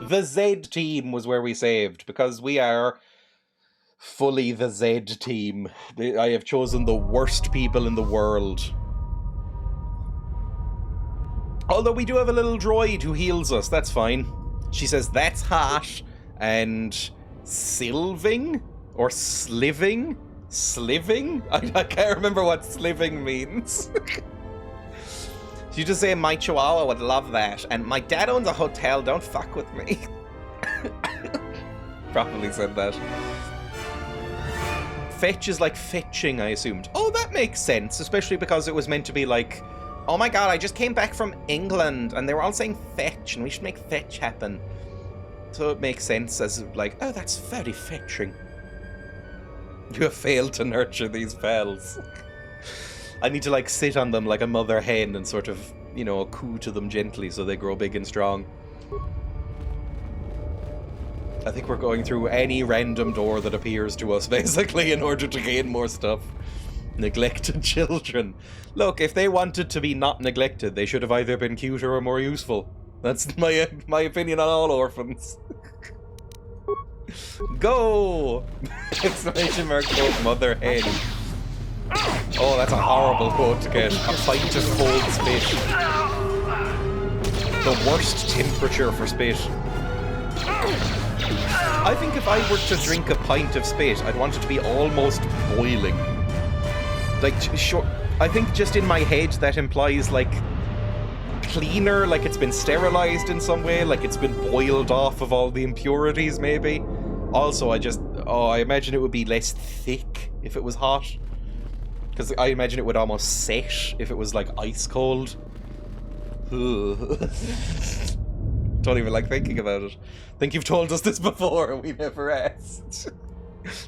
The Z team was where we saved, because we are fully the Z team. I have chosen the worst people in the world. Although we do have a little droid who heals us, that's fine. She says, that's hot, and Sylving? Or sliving? Sliving? I can't remember what sliving means. You just say, my chihuahua would love that, and my dad owns a hotel, don't fuck with me. Probably said that. Fetch is like fetching, I assumed. Oh, that makes sense, especially because it was meant to be like, oh my god, I just came back from England, and they were all saying fetch, and we should make fetch happen. So it makes sense as like, oh, that's very fetching. You have failed to nurture these pals. I need to like sit on them like a mother hen and sort of, you know, coo to them gently so they grow big and strong. I think we're going through any random door that appears to us, basically, in order to gain more stuff. Neglected children. Look, if they wanted to be not neglected, they should have either been cuter or more useful. That's my opinion on all orphans. Go! Exclamation mark quote, mother hen. Oh, that's a horrible quote to get. A pint of cold spit. The worst temperature for spit. I think if I were to drink a pint of spit, I'd want it to be almost boiling. Like, sure, I think just in my head that implies, like, cleaner, like it's been sterilized in some way, like it's been boiled off of all the impurities, maybe. Also, I imagine it would be less thick if it was hot. Because I imagine it would almost set if it was, like, ice cold. Don't even like thinking about it. I think you've told us this before and we never asked.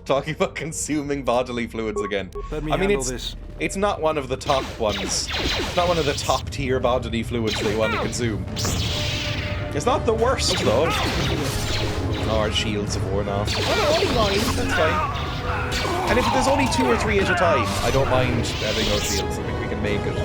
Talking about consuming bodily fluids again. Let me handle this. It's not one of the top ones. It's not one of the top tier bodily fluids that you want to consume. It's not the worst, though. Oh, our shields have worn off. Oh, no, only 9. That's fine. And if there's only 2 or 3 at a time, I don't mind having those shields. I think we can make it.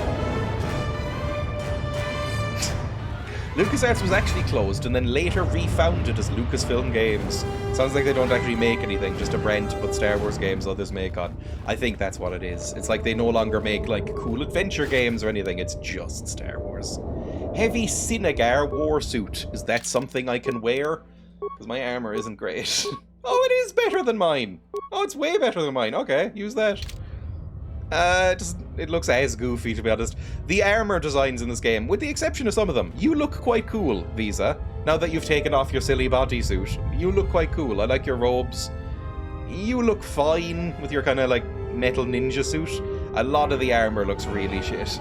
LucasArts was actually closed and then later refounded as Lucasfilm Games. Sounds like they don't actually make anything, just a brand to put Star Wars games others make on. I think that's what it is. It's like they no longer make like cool adventure games or anything, it's just Star Wars. Heavy Cinegar Warsuit. Is that something I can wear? Because my armor isn't great. Oh, it is better than mine. Oh, it's way better than mine. Okay, use that. It looks as goofy, to be honest. The armor designs in this game, with the exception of some of them, you look quite cool, Visa. Now that you've taken off your silly bodysuit, you look quite cool. I like your robes. You look fine with your kind of like metal ninja suit. A lot of the armor looks really shit.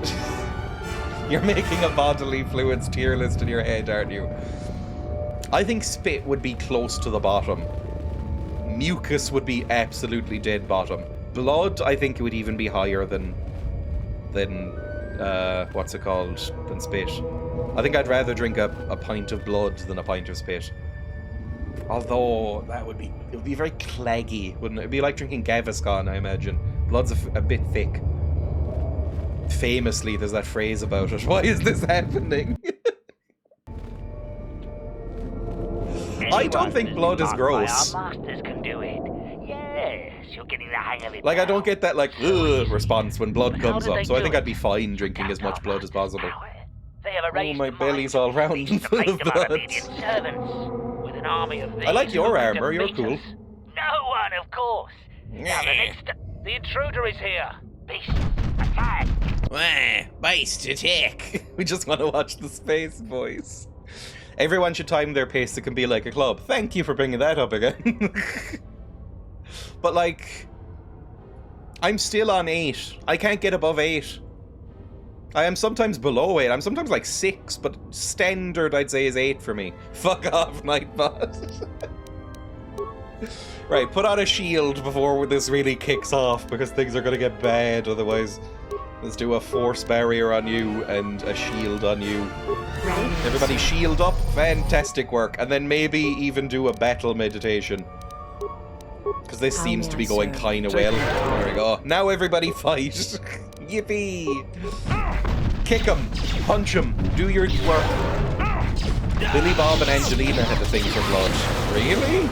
You're making a bodily fluids tier list in your head, aren't you? I think spit would be close to the bottom. Mucus would be absolutely dead bottom. Blood, I think it would even be higher than what's it called? Than spit. I think I'd rather drink a pint of blood than a pint of spit. Although, it would be very claggy, wouldn't it? It'd be like drinking Gaviscon, I imagine. Blood's a bit thick. Famously, there's that phrase about it. Why is this happening? I don't think blood is gross. Our masters can do it. Yes, you're getting the hang of it. Like, I don't get that, like, ugh response when blood comes up, so I think I'd be fine drinking as much blood as possible. Oh, my belly's all round and full of blood. I like your armor, you're cool. No one, of course. Now, the intruder is here. Beast, attack. Beast, attack. We just want to watch the Space Boys. Everyone should time their pace. It can be like a club. Thank you for bringing that up again. But, like, I'm still on 8. I can't get above 8. I am sometimes below 8. I'm sometimes like 6, but standard, I'd say, is 8 for me. Fuck off, Nightbot. Right, put on a shield before this really kicks off, because things are going to get bad otherwise. Let's do a force barrier on you and a shield on you. Everybody shield up. Fantastic work. And then maybe even do a battle meditation. Because this seems to be going kind of well. There we go. Now everybody fight. Yippee. Kick him. Punch him. Do your work. Billy Bob and Angelina had a thing for blood. Really?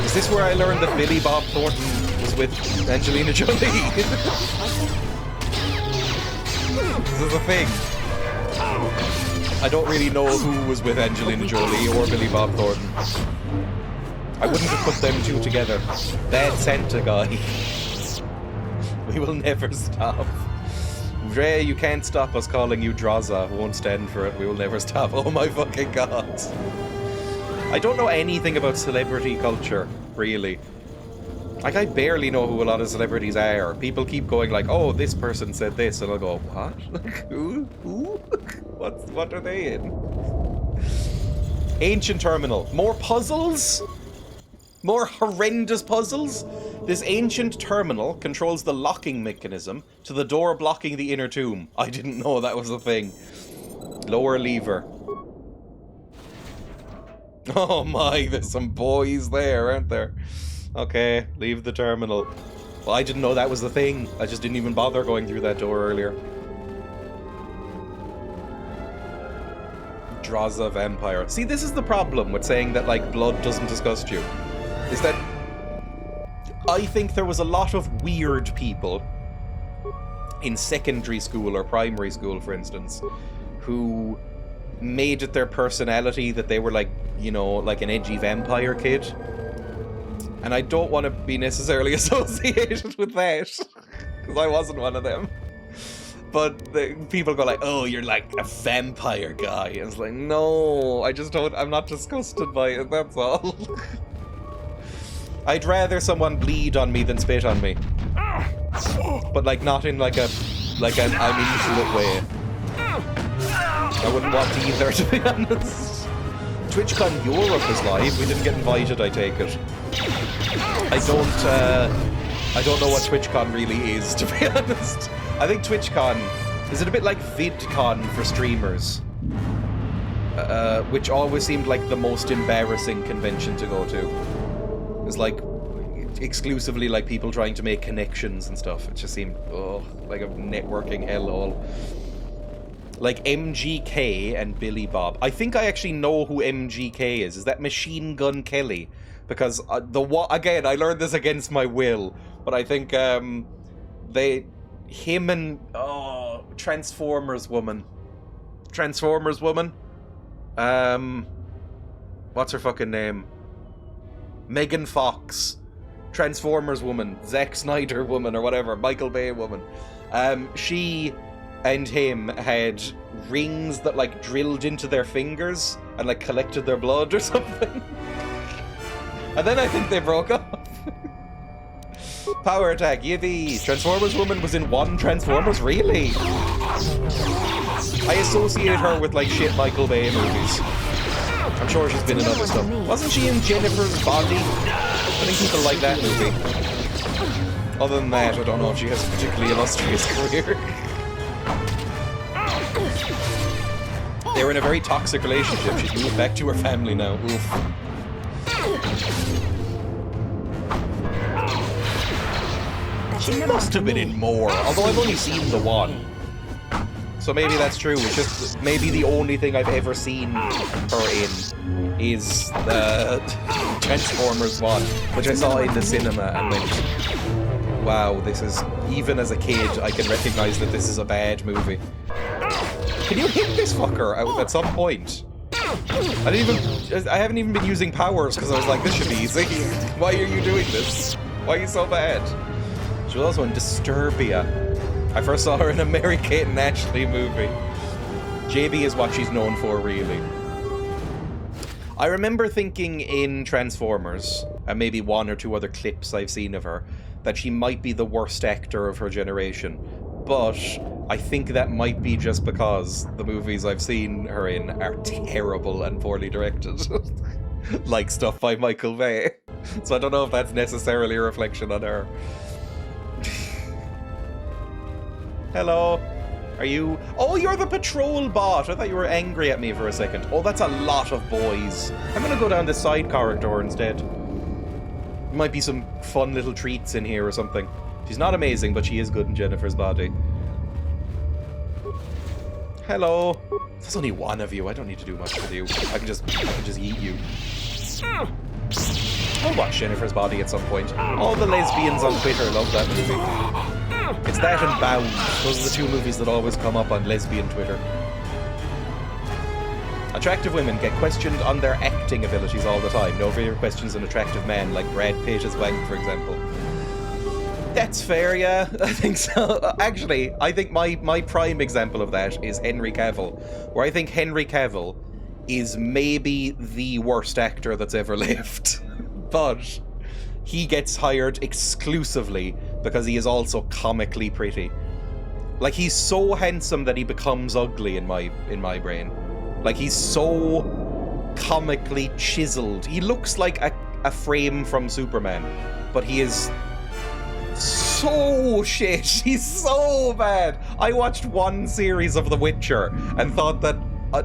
Is this where I learned that Billy Bob Thornton was with Angelina Jolie? This is a thing. I don't really know who was with Angelina Jolie or Billy Bob Thornton. I wouldn't have put them two together. Bad Santa guy. We will never stop. Dreya, you can't stop us calling you Draza. Won't stand for it. We will never stop. Oh my fucking god. I don't know anything about celebrity culture, really. Like, I barely know who a lot of celebrities are. People keep going like, oh, this person said this, and I'll go, what? Who? What are they in? Ancient terminal. More puzzles? More horrendous puzzles? This ancient terminal controls the locking mechanism to the door blocking the inner tomb. I didn't know that was a thing. Lower lever. Oh my, there's some boys there, aren't there? Okay, leave the terminal. Well, I didn't know that was the thing. I just didn't even bother going through that door earlier. Draza vampire. See, this is the problem with saying that, like, blood doesn't disgust you. Is that I think there was a lot of weird people in secondary school or primary school, for instance, who made it their personality that they were like, you know, like an edgy vampire kid. And I don't want to be necessarily associated with that, because I wasn't one of them. But people go like, oh, you're like a vampire guy. And it's like, no, I'm not disgusted by it, that's all. I'd rather someone bleed on me than spit on me. But like not in like an I'm into it way. I wouldn't want either, to be honest. TwitchCon Europe is live. We didn't get invited, I take it. I don't know what TwitchCon really is, to be honest. I think TwitchCon, is it a bit like VidCon for streamers? Which always seemed like the most embarrassing convention to go to. It's like exclusively like people trying to make connections and stuff. It just seemed like a networking hellhole. Like MGK and Billy Bob. I think I actually know who MGK is. Is that Machine Gun Kelly? Because again, I learned this against my will, but I think him and Transformers woman. What's her fucking name? Megan Fox, Transformers woman, Zack Snyder woman, or whatever, Michael Bay woman. She and him had rings that like drilled into their fingers and like collected their blood or something. And then I think they broke up. Power attack, yippee! Transformers woman was in one Transformers? Really? I associate her with like shit Michael Bay movies. I'm sure she's been in other stuff. Wasn't she in Jennifer's Body? I think people like that movie. Other than that, I don't know if she has a particularly illustrious career. They were in a very toxic relationship. She's moved back to her family now. Oof. She must have been in more, although I've only seen the one. So maybe that's true. It's just maybe the only thing I've ever seen her in is the Transformers one, which I saw in the cinema and went, wow, this is, even as a kid, I can recognize that this is a bad movie. Can you hit this fucker at some point? I haven't even been using powers because I was like, this should be easy. Why are you doing this? Why are you so bad? She was also in Disturbia. I first saw her in a Mary-Kate and Ashley movie. JB is what she's known for, really. I remember thinking in Transformers, and maybe one or two other clips I've seen of her, that she might be the worst actor of her generation. But I think that might be just because the movies I've seen her in are terrible and poorly directed. Like stuff by Michael Bay. So I don't know if that's necessarily a reflection on her. Hello. Are you... Oh, you're the patrol bot. I thought you were angry at me for a second. Oh, that's a lot of boys. I'm gonna go down this side corridor instead. Might be some fun little treats in here or something. She's not amazing, but she is good in Jennifer's Body. Hello. There's only one of you. I don't need to do much with you. I can just eat you. I'll watch Jennifer's Body at some point. All the lesbians on Twitter love that movie. It's that and Bound. Those are the two movies that always come up on lesbian Twitter. Attractive women get questioned on their acting abilities all the time. Nobody ever questions an attractive man, like Brad Pitt as wank, for example. That's fair, yeah. I think so. Actually, I think my prime example of that is Henry Cavill, where I think Henry Cavill is maybe the worst actor that's ever lived. But he gets hired exclusively because he is also comically pretty. Like, he's so handsome that he becomes ugly in my brain. Like, he's so comically chiseled. He looks like a frame from Superman, but he is so shit. He's so bad. I watched one series of The Witcher and thought that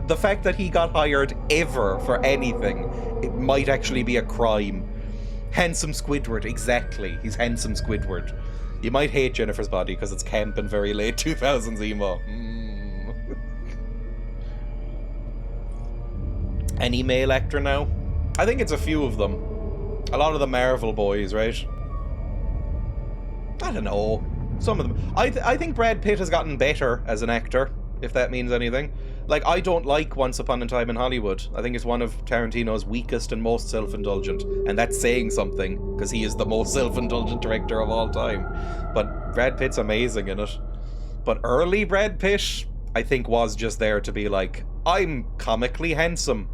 the fact that he got hired ever for anything, it might actually be a crime. Handsome Squidward, exactly. He's handsome Squidward. You might hate Jennifer's Body because it's camp and very late 2000s emo. Any male actor now? I think it's a few of them. A lot of the Marvel boys, right? I don't know. Some of them. I think Brad Pitt has gotten better as an actor, if that means anything. Like, I don't like Once Upon a Time in Hollywood. I think it's one of Tarantino's weakest and most self-indulgent. And that's saying something, because he is the most self-indulgent director of all time. But Brad Pitt's amazing in it. But early Brad Pitt, I think, was just there to be like, I'm comically handsome.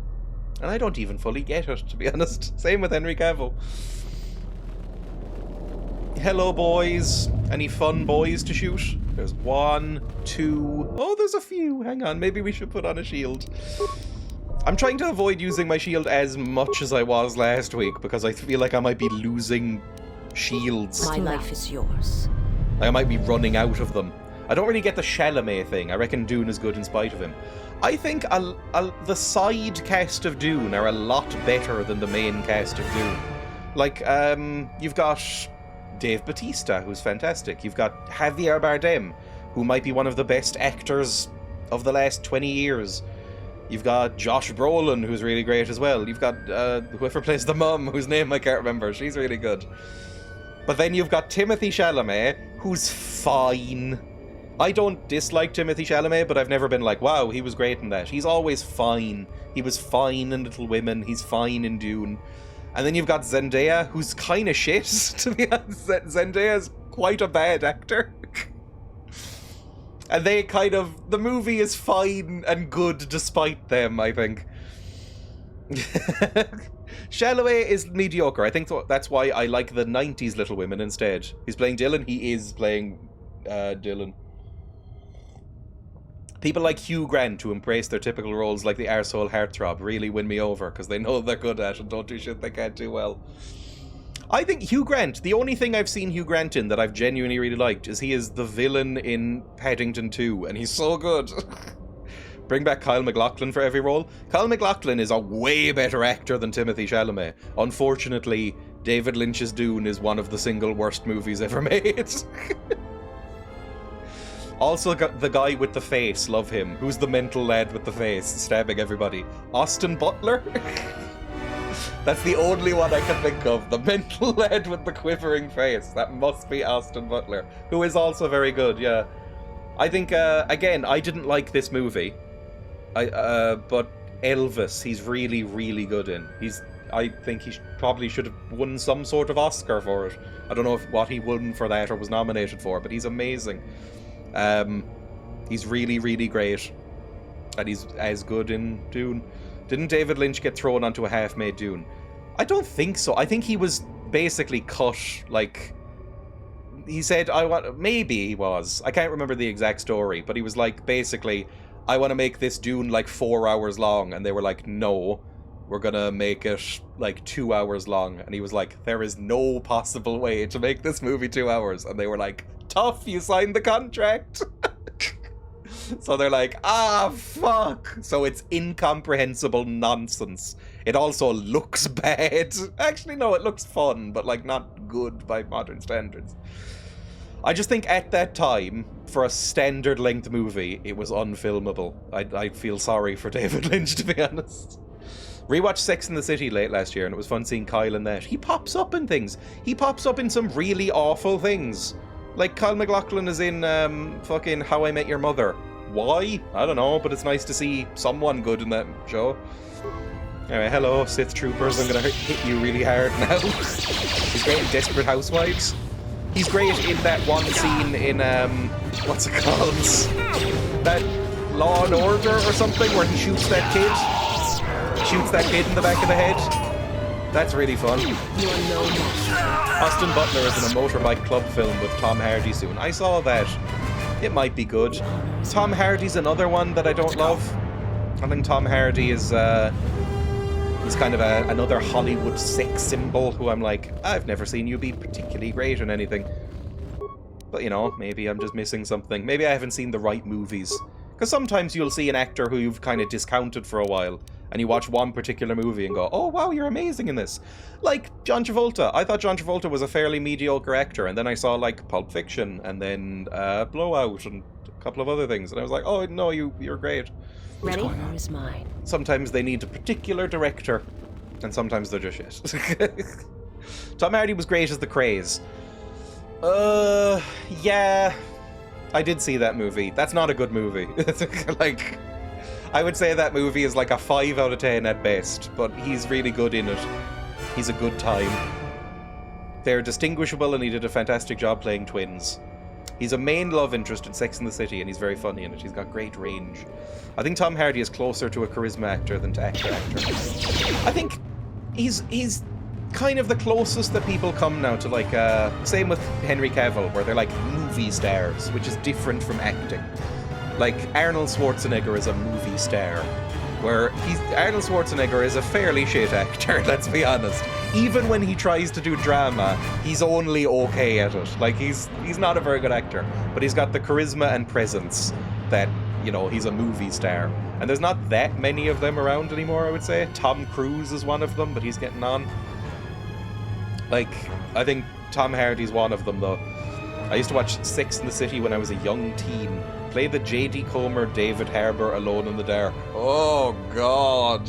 And I don't even fully get it, to be honest. Same with Henry Cavill. Hello, boys. Any fun boys to shoot? There's 1, 2... Oh, there's a few. Hang on, maybe we should put on a shield. I'm trying to avoid using my shield as much as I was last week, because I feel like I might be losing shields. My life is yours. I might be running out of them. I don't really get the Chalamet thing. I reckon Dune is good in spite of him. I think the side cast of Dune are a lot better than the main cast of Dune. Like, you've got Dave Bautista, who's fantastic. You've got Javier Bardem, who might be one of the best actors of the last 20 years. You've got Josh Brolin, who's really great as well. You've got whoever plays the mum, whose name I can't remember. She's really good. But then you've got Timothée Chalamet, who's fine. I don't dislike Timothée Chalamet, but I've never been like, wow, he was great in that. He's always fine. He was fine in Little Women. He's fine in Dune. And then you've got Zendaya, who's kind of shit, to be honest. Zendaya's quite a bad actor. And they kind of... The movie is fine and good despite them, I think. Chalamet is mediocre. I think that's why I like the 90s Little Women instead. He's playing Dylan. He is playing Dylan. People like Hugh Grant, who embrace their typical roles like the arsehole heartthrob, really win me over, because they know they're good at and don't do shit they can't do well. I think Hugh Grant, the only thing I've seen Hugh Grant in that I've genuinely really liked is he is the villain in Paddington 2, and he's so good. Bring back Kyle MacLachlan for every role. Kyle MacLachlan is a way better actor than Timothée Chalamet. Unfortunately, David Lynch's Dune is one of the single worst movies ever made. Also got the guy with the face, love him. Who's the mental lad with the face, stabbing everybody? Austin Butler? That's the only one I can think of. The mental lad with the quivering face. That must be Austin Butler, who is also very good, yeah. I think, again, I didn't like this movie. But Elvis, he's really, really good in. I think he probably should have won some sort of Oscar for it. I don't know what he won for that or was nominated for, but he's amazing. He's really, really great. And he's as good in Dune. Didn't David Lynch get thrown onto a half-made Dune? I don't think so. I think he was basically cut, like... He said, maybe he was. I can't remember the exact story, but he was like, basically, I want to make this Dune like 4 hours long. And they were like, no, we're gonna make it like 2 hours long. And he was like, there is no possible way to make this movie 2 hours. And they were like, tough, you signed the contract. So they're like, fuck. So it's incomprehensible nonsense. It also looks bad. Actually, no, it looks fun, but like not good by modern standards. I just think at that time, for a standard length movie, it was unfilmable. I feel sorry for David Lynch, to be honest. Rewatched Sex and the City late last year, and it was fun seeing Kyle in that. He pops up in things. He pops up in some really awful things. Like Kyle MacLachlan is in fucking How I Met Your Mother. Why? I don't know, but it's nice to see someone good in that show. Anyway, hello, Sith Troopers. I'm gonna hit you really hard now. He's great in Desperate Housewives. He's great in that one scene in, what's it called? That Law and Order or something, where he shoots that kid. Shoots that kid in the back of the head. That's really fun. Austin Butler is in a motorbike club film with Tom Hardy soon. I saw that. It might be good. Tom Hardy's another one that I don't love. I think Tom Hardy is, he's kind of another Hollywood sex symbol who I'm like, I've never seen you be particularly great in anything. But, you know, maybe I'm just missing something. Maybe I haven't seen the right movies. Because sometimes you'll see an actor who you've kind of discounted for a while, and you watch one particular movie and go, oh, wow, you're amazing in this. Like John Travolta. I thought John Travolta was a fairly mediocre actor, and then I saw, like, Pulp Fiction, and then Blowout, and a couple of other things, and I was like, oh, no, you're great. Ready? Corner is mine. Sometimes they need a particular director, and sometimes they're just shit. Tom Hardy was great as the Craze. Yeah, I did see that movie. That's not a good movie. Like, I would say that movie is like a 5 out of 10 at best, but he's really good in it. He's a good time. They're distinguishable, and he did a fantastic job playing twins. He's a main love interest in Sex and the City, and he's very funny in it. He's got great range. I think Tom Hardy is closer to a charisma actor than to actor. I think he's kind of the closest that people come now to, like, same with Henry Cavill, where they're like movie stars, which is different from acting. Like, Arnold Schwarzenegger is a movie star, where Arnold Schwarzenegger is a fairly shit actor, let's be honest. Even when he tries to do drama, he's only okay at it. Like, he's not a very good actor, but he's got the charisma and presence that, you know, he's a movie star. And there's not that many of them around anymore, I would say. Tom Cruise is one of them, but he's getting on. Like, I think Tom Hardy's one of them, though. I used to watch Sex and the City when I was a young teen. Play the J.D. Comer, David Harbour Alone in the Dark. Oh, God.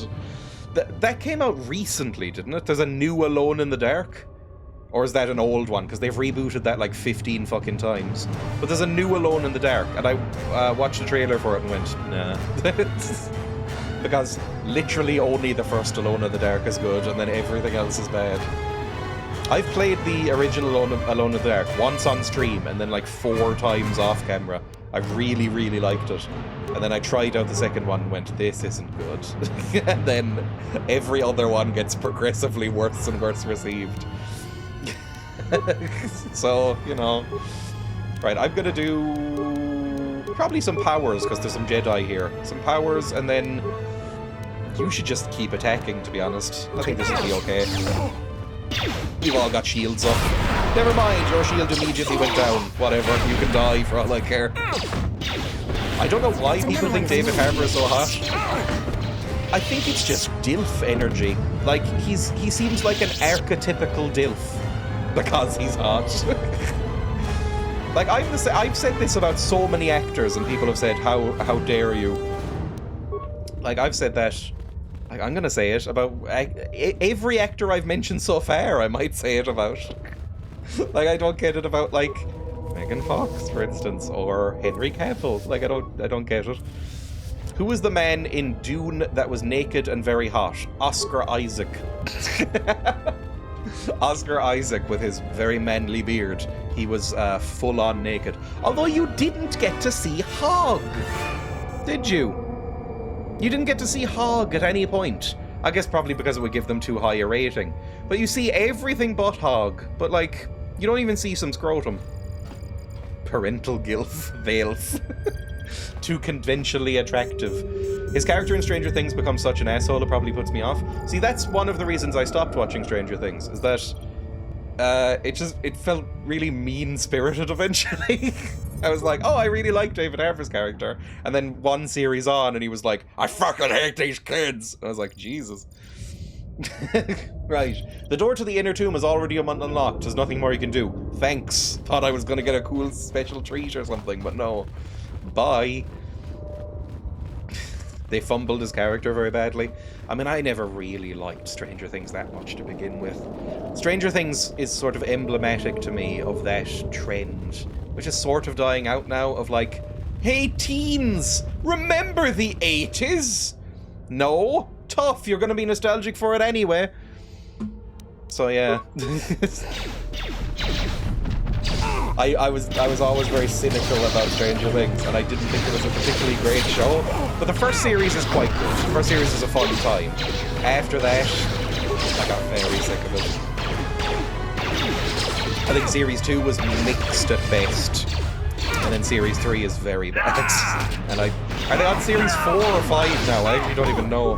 That came out recently, didn't it? There's a new Alone in the Dark? Or is that an old one? Because they've rebooted that like 15 fucking times. But there's a new Alone in the Dark, and I watched the trailer for it and went, nah. Because literally only the first Alone in the Dark is good, and then everything else is bad. I've played the original Alone in the Dark once on stream, and then like 4 times off camera. I really, really liked it. And then I tried out the second one and went, this isn't good. And then every other one gets progressively worse and worse received. So, you know. Right, I'm gonna do probably some powers, because there's some Jedi here. Some powers, and then you should just keep attacking, to be honest. I think this will be okay. You've all got shields up. Never mind, your shield immediately went down. Whatever, you can die for all I care. I don't know why people think David Harbour is so hot. I think it's just DILF energy. Like, he seems like an archetypical DILF because he's hot. Like, I've said this about so many actors, and people have said, how dare you? Like, I've said that. I'm gonna say it about every actor I've mentioned so far. I might say it about. Like, I don't get it about, like, Megan Fox, for instance, or Henry Cavill. Like, I don't get it. Who was the man in Dune that was naked and very hot? Oscar Isaac. Oscar Isaac with his very manly beard. He was full-on naked. Although you didn't get to see Hog, did you? You didn't get to see Hog at any point. I guess probably because it would give them too high a rating. But you see everything but Hog. But, like, you don't even see some scrotum. Parental gilf. Veils. Too conventionally attractive. His character in Stranger Things becomes such an asshole, it probably puts me off. See, that's one of the reasons I stopped watching Stranger Things, is that it felt really mean-spirited eventually. I was like, oh, I really like David Harbour's character. And then one series on, and he was like, I fucking hate these kids. And I was like, Jesus. Right. The door to the inner tomb is already unlocked. There's nothing more you can do. Thanks. Thought I was going to get a cool special treat or something, but no. Bye. They fumbled his character very badly. I mean, I never really liked Stranger Things that much to begin with. Stranger Things is sort of emblematic to me of that trend, which is sort of dying out now, of like, hey teens, remember the 80s? No? Tough, you're gonna be nostalgic for it anyway. So yeah. I was always very cynical about Stranger Things, and I didn't think it was a particularly great show. But the first series is quite good. The first series is a fun time. After that, I got very sick of it. I think series 2 was mixed at best, and then series 3 is very bad. And are they on series 4 or 5 now? I actually don't even know.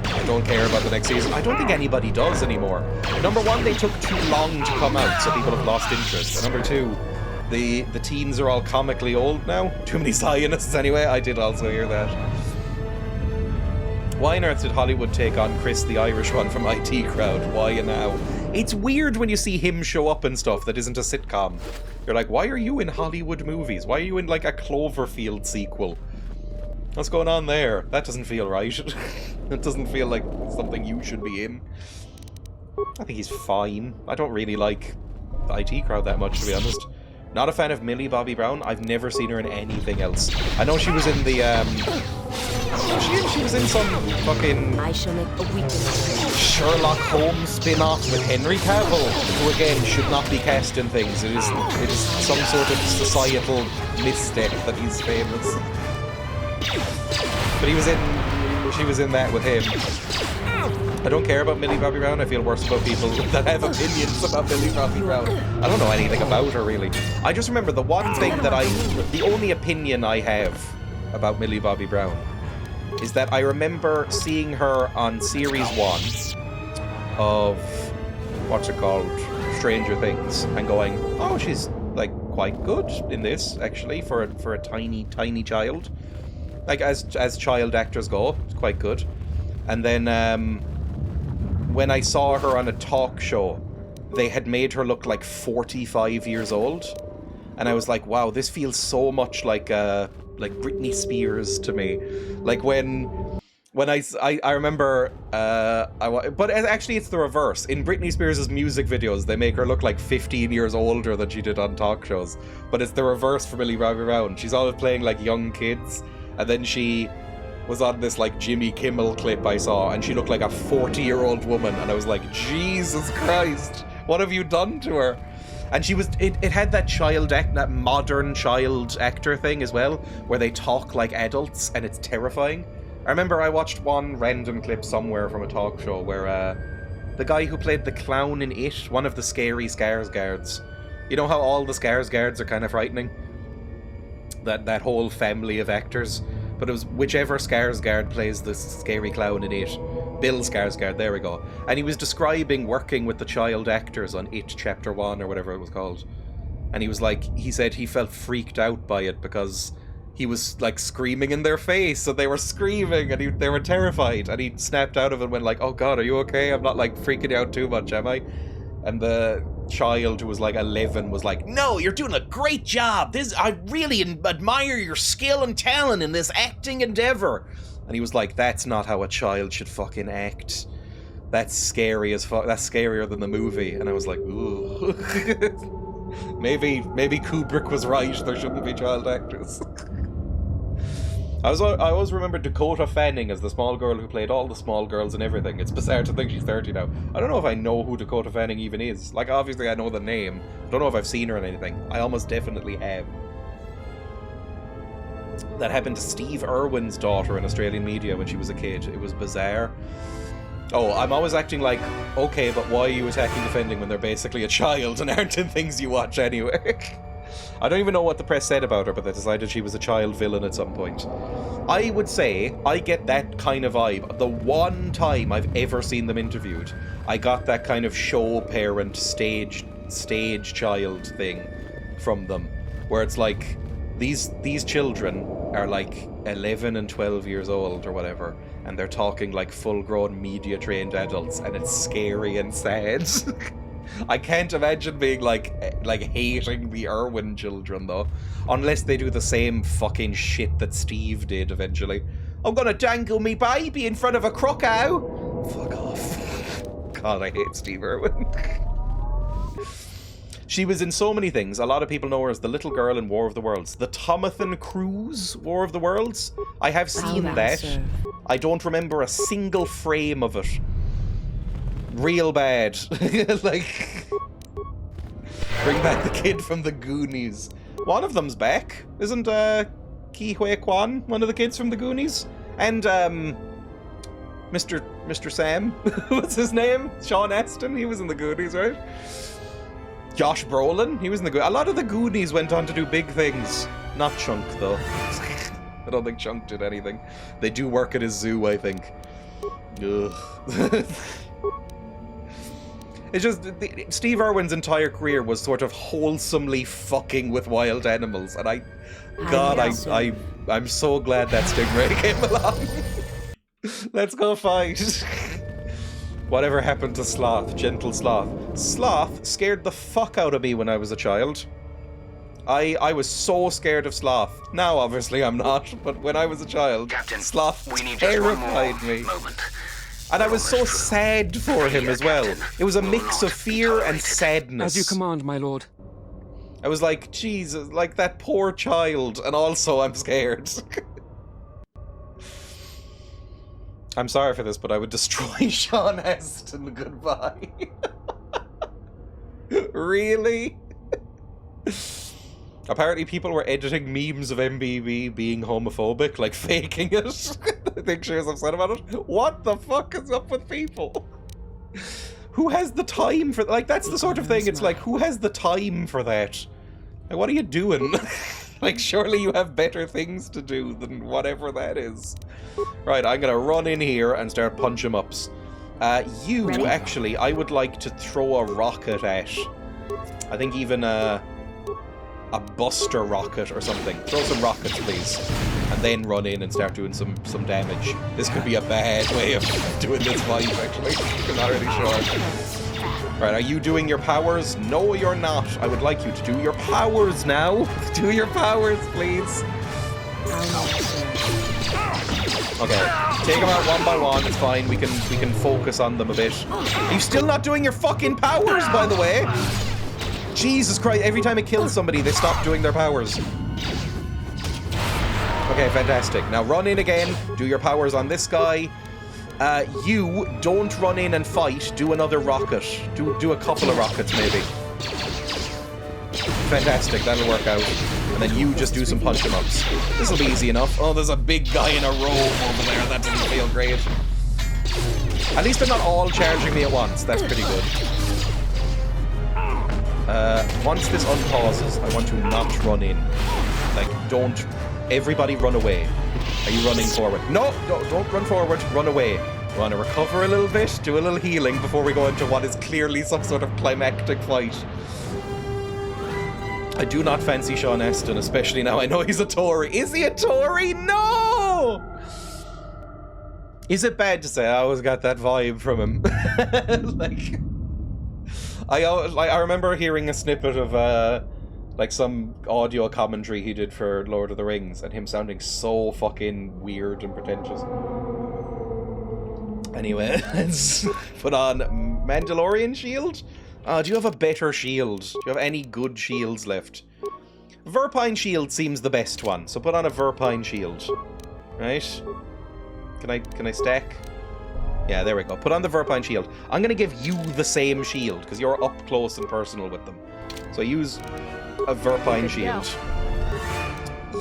I don't care about the next season. I don't think anybody does anymore. Number one, they took too long to come out, so people have lost interest. And number two, the teens are all comically old now. Too many Zionists anyway. I did also hear that. Why on earth did Hollywood take on Chris the Irish one from IT Crowd? Why now? It's weird when you see him show up and stuff that isn't a sitcom. You're like, why are you in Hollywood movies? Why are you in like a Cloverfield sequel? What's going on there? That doesn't feel right. It doesn't feel like something you should be in. I think he's fine. I don't really like the IT Crowd that much, to be honest. Not a fan of Millie Bobby Brown. I've never seen her in anything else. I know she was in the, she was in some fucking I shall make a weakness. Sherlock Holmes spin-off with Henry Cavill, who again should not be cast in things. It is some sort of societal misstep that he's famous. But she was in that with him. I don't care about Millie Bobby Brown. I feel worse about people that have opinions about Millie Bobby Brown. I don't know anything about her, really. I just remember the one thing the only opinion I have about Millie Bobby Brown is that I remember seeing her on series 1 of, what's it called, Stranger Things, and going, oh, she's, like, quite good in this, actually, for a tiny, tiny child. Like, as child actors go, it's quite good. And then, when I saw her on a talk show, they had made her look like 45 years old. And I was like, wow, this feels so much like Britney Spears to me. Like when I remember, but actually it's the reverse. In Britney Spears' music videos, they make her look like 15 years older than she did on talk shows. But it's the reverse for Millie Bobby Brown. She's always playing like young kids. And then she was on this like Jimmy Kimmel clip I saw, and she looked like a 40-year-old woman, and I was like, Jesus Christ, what have you done to her? And she was, it had that modern child actor thing as well, where they talk like adults, and it's terrifying. I remember I watched one random clip somewhere from a talk show where the guy who played the clown in It, one of the scary Skarsgårds, you know how all the Skarsgårds are kind of frightening? That whole family of actors. But it was whichever Skarsgård plays the scary clown in It. Bill Skarsgård, there we go. And he was describing working with the child actors on It Chapter 1 or whatever it was called. And he said he felt freaked out by it because he was like screaming in their face, and they were screaming, and they were terrified. And he snapped out of it and went like, oh God, are you okay? I'm not like freaking out too much, am I? And the child who was like 11 was like, no, you're doing a great job. I really admire your skill and talent in this acting endeavor. And he was like, that's not how a child should fucking act. That's scary as fuck. That's scarier than the movie. And I was like, ooh. maybe Kubrick was right. There shouldn't be child actors. I always remember Dakota Fanning as the small girl who played all the small girls and everything. It's bizarre to think she's 30 now. I don't know if I know who Dakota Fanning even is. Like, obviously I know the name. I don't know if I've seen her in anything. I almost definitely have. That happened to Steve Irwin's daughter in Australian media when she was a kid. It was bizarre. Oh, I'm always acting like, okay, but why are you attacking defending when they're basically a child and aren't in things you watch anyway? I don't even know what the press said about her, but they decided she was a child villain at some point. I would say I get that kind of vibe. The one time I've ever seen them interviewed, I got that kind of show parent stage child thing from them, where it's like these children are like 11 and 12 years old or whatever, and they're talking like full-grown media-trained adults, and it's scary and sad. I can't imagine being like hating the Irwin children though, unless they do the same fucking shit that Steve did eventually. I'm gonna dangle me baby in front of a crocodile. Fuck off. God, I hate Steve Irwin. She was in so many things. A lot of people know her as the little girl in War of the Worlds. The Tomathan Cruise War of the Worlds. I have seen that. I don't remember a single frame of it. Real bad. Like, bring back the kid from the Goonies. One of them's back. Isn't Ki Hui Kwan one of the kids from the Goonies? And Mr. Sam. What's his name? Sean Astin. He was in the Goonies, right? Josh Brolin, he was in the A lot of the Goonies went on to do big things. Not Chunk, though. I don't think Chunk did anything. They do work at his zoo, I think. Ugh. It's just, Steve Irwin's entire career was sort of wholesomely fucking with wild animals, and I'm so glad that Stingray came along. Let's go fight. Whatever happened to Sloth? Gentle Sloth. Sloth scared the fuck out of me when I was a child. I was so scared of Sloth. Now, obviously, I'm not, but when I was a child, Captain, Sloth we need terrified me. And I was so sad for him as well. It was a mix of fear and sadness. As you command, my lord. I was like, Jesus, like that poor child, and also I'm scared. I'm sorry for this, but I would destroy Sean Astin. Goodbye. Really? Apparently people were editing memes of MBB being homophobic, like faking it. I think she was upset about it. What the fuck is up with people? Who has the time for... Like, that's the sort of thing, it's like, who has the time for that? Like, what are you doing? Like, surely you have better things to do than whatever that is. Right, I'm gonna run in here and start punch 'em ups. You, actually, I would like to throw a rocket at. I think even a buster rocket or something. Throw some rockets, please. And then run in and start doing some damage. This could be a bad way of doing this fight, actually. I'm not really sure. Right, are you doing your powers? No, you're not. I would like you to do your powers now. Do your powers, please. Okay, take them out one by one. It's fine. We can focus on them a bit. Are you still not doing your fucking powers, by the way? Jesus Christ! Every time it kills somebody, they stop doing their powers. Okay, fantastic. Now run in again. Do your powers on this guy. You don't run in and fight. Do another rocket. Do a couple of rockets, maybe. Fantastic. That'll work out. And then you just do some punch 'em ups. This'll be easy enough. Oh, there's a big guy in a robe over there. That doesn't feel great. At least they're not all charging me at once. That's pretty good. Once this unpauses, I want to not run in. Like, don't... Everybody run away. Are you running forward? No, don't run forward. Run away. We want to recover a little bit, do a little healing before we go into what is clearly some sort of climactic fight. I do not fancy Sean Astin, especially now I know he's a Tory. Is he a Tory? No! Is it bad to say I always got that vibe from him? Like... I remember hearing a snippet of like some audio commentary he did for Lord of the Rings, and him sounding so fucking weird and pretentious. Anyway, let's put on Mandalorian shield. Do you have a better shield? Do you have any good shields left? Verpine shield seems the best one, so put on a Verpine shield. Right? Can I stack? Yeah, there we go. Put on the Verpine shield. I'm gonna give you the same shield, because you're up close and personal with them. So use a Verpine shield.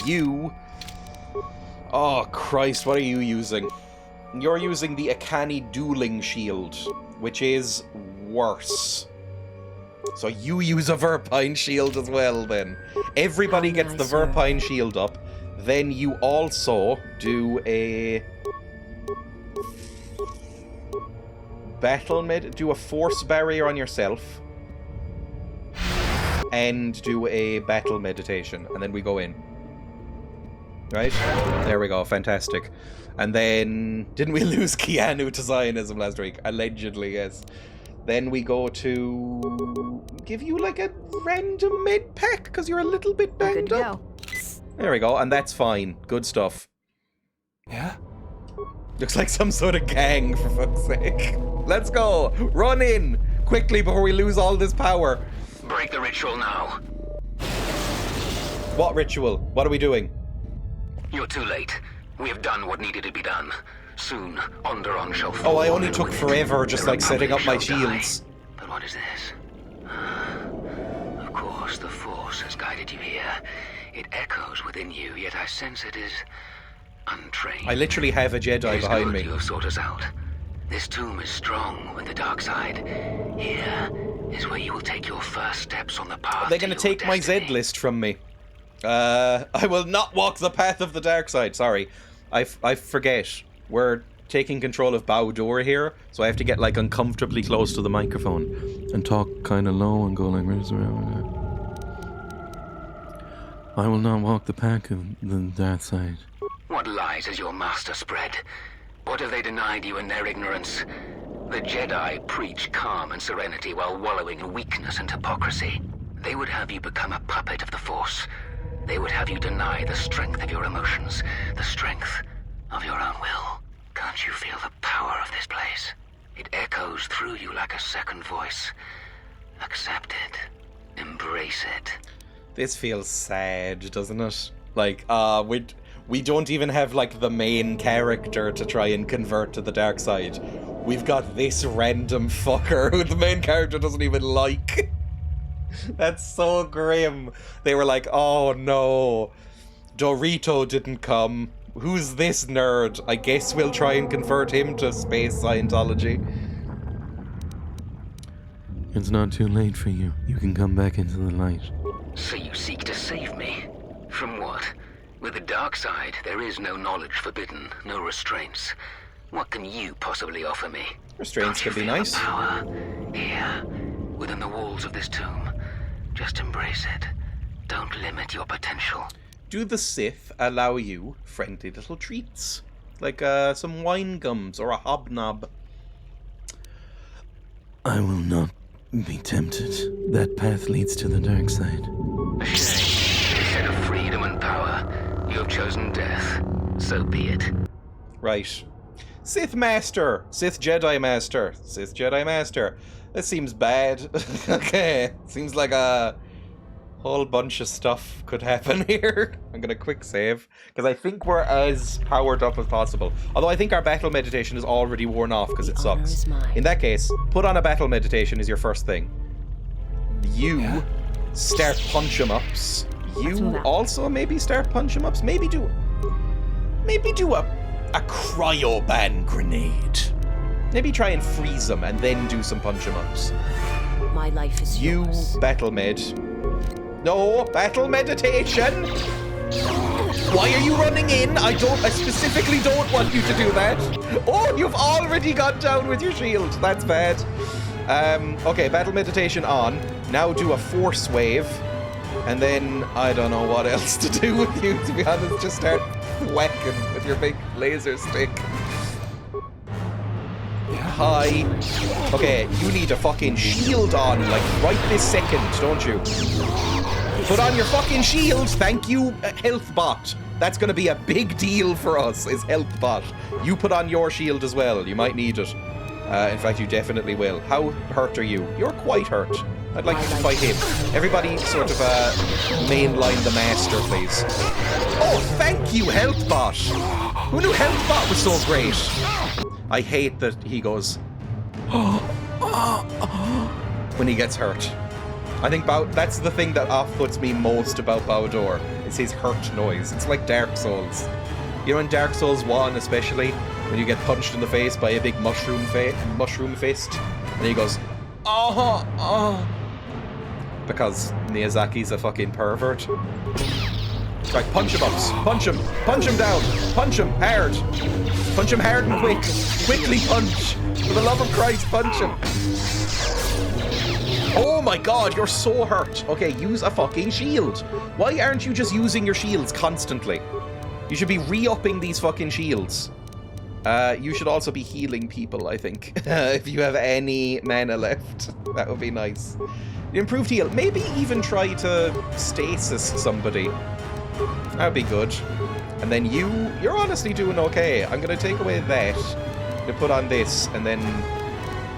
You... Oh, Christ, what are you using? You're using the Akani dueling shield, which is worse. So you use a Verpine shield as well, then. Everybody gets the Verpine shield up. Then you also do a... do a force barrier on yourself. And do a battle meditation. And then we go in. Right? There we go. Fantastic. And then, didn't we lose Keanu to Zionism last week? Allegedly, yes. Then we go to give you like a random med pack because you're a little bit banged up. There we go, and that's fine. Good stuff. Yeah? Looks like some sort of gang, for fuck's sake. Let's go! Run in! Quickly before we lose all this power. Break the ritual now. What ritual? What are we doing? You're too late. We have done what needed to be done. Soon, Onderon shall fall. Oh, I only took with it. forever just The like setting up Republic my shall die. shields. But what is this? Of course, the Force has guided you here. It echoes within you, yet I sense it is untrained. I literally have a Jedi It is behind good me. you have sought us out. This tomb is strong with the dark side. Here is where you will take your first steps on the path. They're going to to your take my destiny. Z list from me. I will not walk the path of the dark side. Sorry. I forget. We're taking control of KotOR here, so I have to get like uncomfortably close to the microphone and talk kind of low and go like this. I will not walk the path of the dark side. What lies has your master spread? What have they denied you in their ignorance? The Jedi preach calm and serenity while wallowing in weakness and hypocrisy. They would have you become a puppet of the Force. They would have you deny the strength of your emotions, the strength of your own will. Can't you feel the power of this place? It echoes through you like a second voice. Accept it. Embrace it. This feels sad, doesn't it? Like, we don't even have like the main character to try and convert to the dark side. We've got this random fucker who the main character doesn't even like. That's so grim. They were like, oh no, Dorito didn't come. Who's this nerd? I guess we'll try and convert him to space Scientology. It's not too late for you. You can come back into the light. So you seek to save me? From what? With the dark side, there is no knowledge forbidden, no restraints. What can you possibly offer me? Restraints could be nice. Power here, within the walls of this tomb. Just embrace it. Don't limit your potential. Do the Sith allow you friendly little treats? Like some wine gums or a hobnob? I will not be tempted. That path leads to the dark side. A shame. Instead of freedom and power, you have chosen death. So be it. Right. Sith Master! Sith Jedi Master! Sith Jedi Master. This seems bad. Okay. Seems like a whole bunch of stuff could happen here. I'm gonna quick save, because I think we're as powered up as possible. Although I think our battle meditation is already worn off because it sucks. In that case, put on a battle meditation is your first thing. You start punch 'em ups. You also maybe start punch 'em ups. Maybe do a cryoban grenade. Maybe try and freeze them and then do some punch 'em ups. My life is You yours. battle med. No, battle meditation! Why are you running in? I specifically don't want you to do that. Oh, you've already gone down with your shield. That's bad. Okay, battle meditation on. Now do a force wave. And then, I don't know what else to do with you, to be honest. Just start whacking with your big laser stick. Hi. Okay, you need a fucking shield on, like, right this second, don't you? Put on your fucking shield, thank you, health bot. That's gonna be a big deal for us, is health bot. You put on your shield as well, you might need it. In fact, you definitely will. How hurt are you? You're quite hurt. I'd like you to fight him. Everybody sort of mainline the master, please. Oh, thank you, health bot. Who knew health bot was so great? I hate that he goes when he gets hurt. I think that's the thing that off-puts me most about KotOR, is his hurt noise. It's like Dark Souls. You know in Dark Souls 1 especially, when you get punched in the face by a big mushroom fist, and he goes, because Miyazaki's a fucking pervert. Right, punch him ups. Punch him down. Punch him hard. Punch him hard and quick. Quickly punch. For the love of Christ, punch him. Oh my god, you're so hurt. Okay, use a fucking shield. Why aren't you just using your shields constantly? You should be re-upping these fucking shields. You should also be healing people, I think. If you have any mana left, that would be nice. Improved heal. Maybe even try to stasis somebody. That would be good. And then you're honestly doing okay. I'm going to take away that, to put on this, and then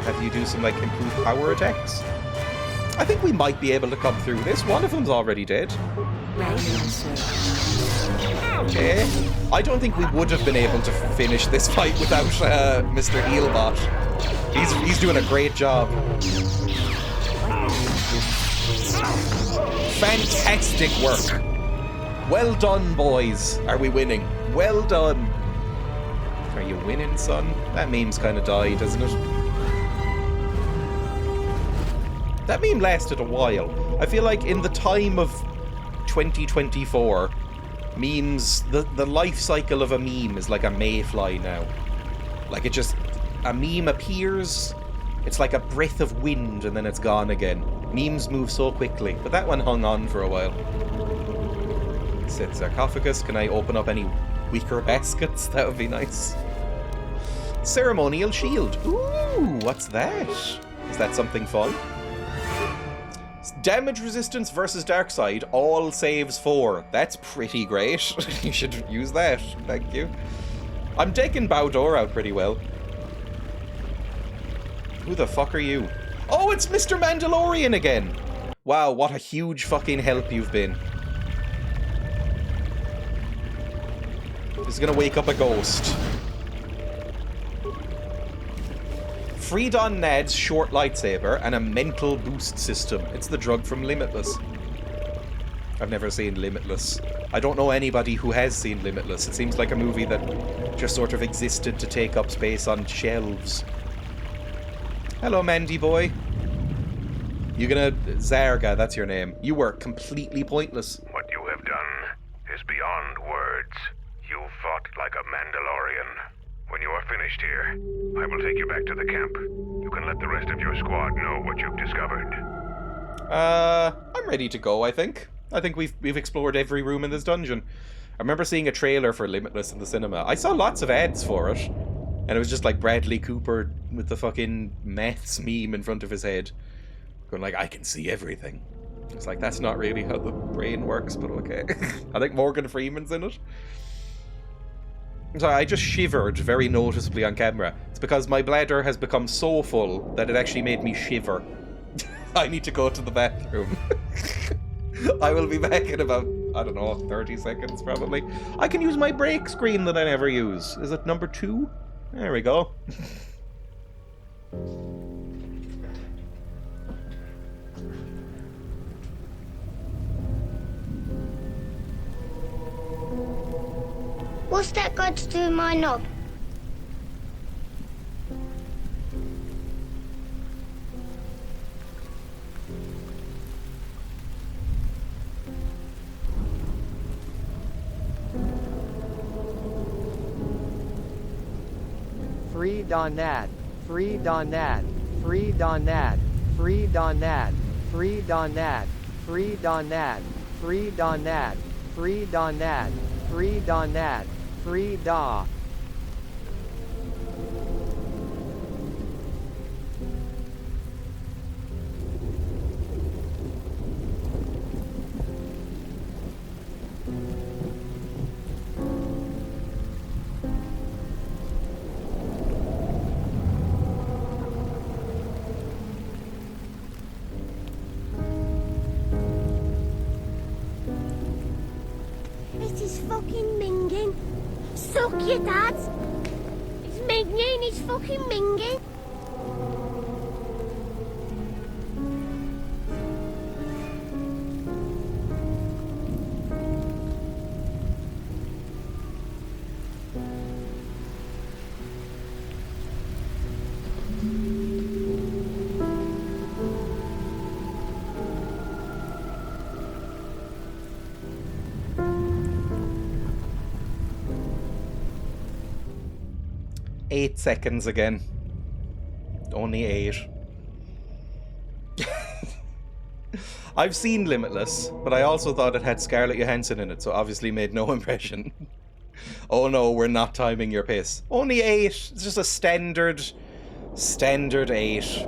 have you do some, like, improved power attacks. I think we might be able to come through this. One of them's already dead. Okay. I don't think we would have been able to finish this fight without Mr. Healbot. He's doing a great job. Fantastic work. Well done, boys. Are we winning? Well done. Are you winning, son? That meme's kind of died, doesn't it? That meme lasted a while. I feel like in the time of 2024, memes, the life cycle of a meme is like a mayfly now. Like it just, a meme appears, it's like a breath of wind and then it's gone again. Memes move so quickly, but that one hung on for a while. Said sarcophagus. Can I open up any weaker baskets? That would be nice. Ceremonial shield. Ooh, what's that? Is that something fun? Damage resistance versus dark side. All saves 4. That's pretty great. You should use that. Thank you. I'm taking KotOR out pretty well. Who the fuck are you? Oh, it's Mr. Mandalorian again. Wow, what a huge fucking help you've been. This is gonna wake up a ghost. Freedon Nad's short lightsaber and a mental boost system. It's the drug from Limitless. I've never seen Limitless. I don't know anybody who has seen Limitless. It seems like a movie that just sort of existed to take up space on shelves. Hello, Mandy boy. You gonna... Zarga, that's your name. You were completely pointless. What you have done is beyond words. You fought like a Mandalorian. When you are finished here, I will take you back to the camp. You can let the rest of your squad know what you've discovered. I'm ready to go, I think. I think we've explored every room in this dungeon. I remember seeing a trailer for Limitless in the cinema. I saw lots of ads for it. And it was just like Bradley Cooper with the fucking maths meme in front of his head. Going like, I can see everything. It's like, that's not really how the brain works, but okay. I think Morgan Freeman's in it. I'm sorry, I just shivered very noticeably on camera. It's because my bladder has become so full that it actually made me shiver. I need to go to the bathroom. I will be back in about, I don't know, 30 seconds probably. I can use my break screen that I never use. Is it number 2? There we go. What's that got to do with my knob? Free Donad, free Donad, free Donad, free Donad, free Donad, free Donad, free Donad, free Donad, free Donad, free Da. It is fucking minging. Suck your dad. It's minging, it's fucking minging. Eight seconds again. Only 8. I've seen Limitless, but I also thought it had Scarlett Johansson in it, so obviously made no impression. Oh no, we're not timing your piss. Only 8. It's just a standard 8.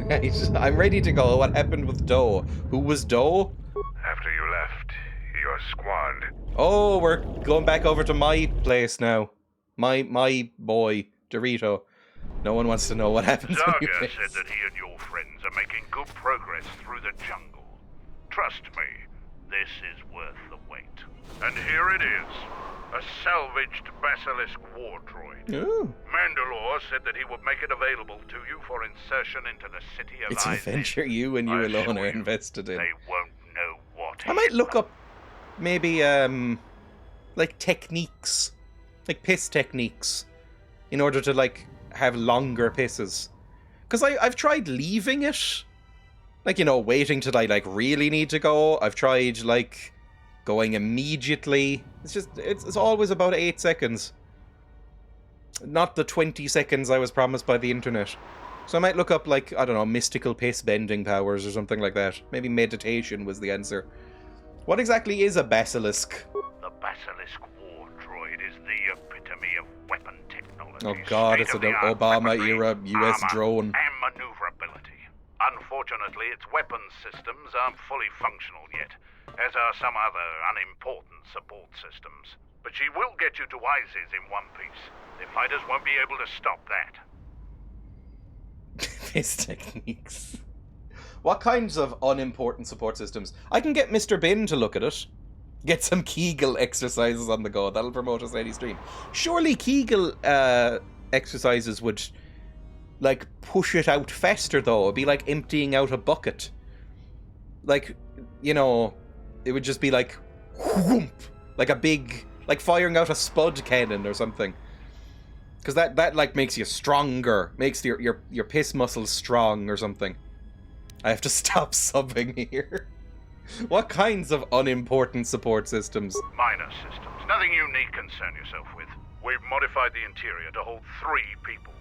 Right, I'm ready to go. What happened with Doe? Who was Doe? After you left, your squad. Oh, we're going back over to my place now. My boy, Dorito. No one wants to know what happens when you Zaga piss. said that he and your friends are making good progress through the jungle. Trust me, this is worth the wait. And here it is. A salvaged basilisk war droid. Ooh. Mandalore said that he would make it available to you for insertion into the city of It's an Ized. adventure you and you I alone assure are you, invested in. They won't know what. I might look up maybe like techniques, like piss techniques, in order to like have longer pisses. Because I've tried leaving it, like, you know, waiting till I like really need to go. I've tried like going immediately. It's just it's always about 8 seconds, not the 20 seconds I was promised by the internet. So I might look up, like, I don't know, mystical piss bending powers or something like that. Maybe meditation was the answer. What exactly is a basilisk? The basilisk war droid is the epitome of weapon technology. Oh god, it's an state-of-the-art Obama-era weaponry, US armor, drone. and maneuverability. Unfortunately, its weapons systems aren't fully functional yet, as are some other unimportant support systems. But she will get you to Ized in one piece. The fighters won't be able to stop that. Piss techniques. What kinds of unimportant support systems? I can get Mr. Bin to look at it. Get some Kegel exercises on the go. That'll promote us any stream. Surely Kegel exercises would, like, push it out faster, though. It'd be like emptying out a bucket. Like, you know, it would just be like, whoomp, like a big, like firing out a spud cannon or something. Because that like makes you stronger, makes your piss muscles strong or something. I have to stop subbing here. What kinds of unimportant support systems? Minor systems. Nothing you need concern yourself with. We've modified the interior to hold 3 people.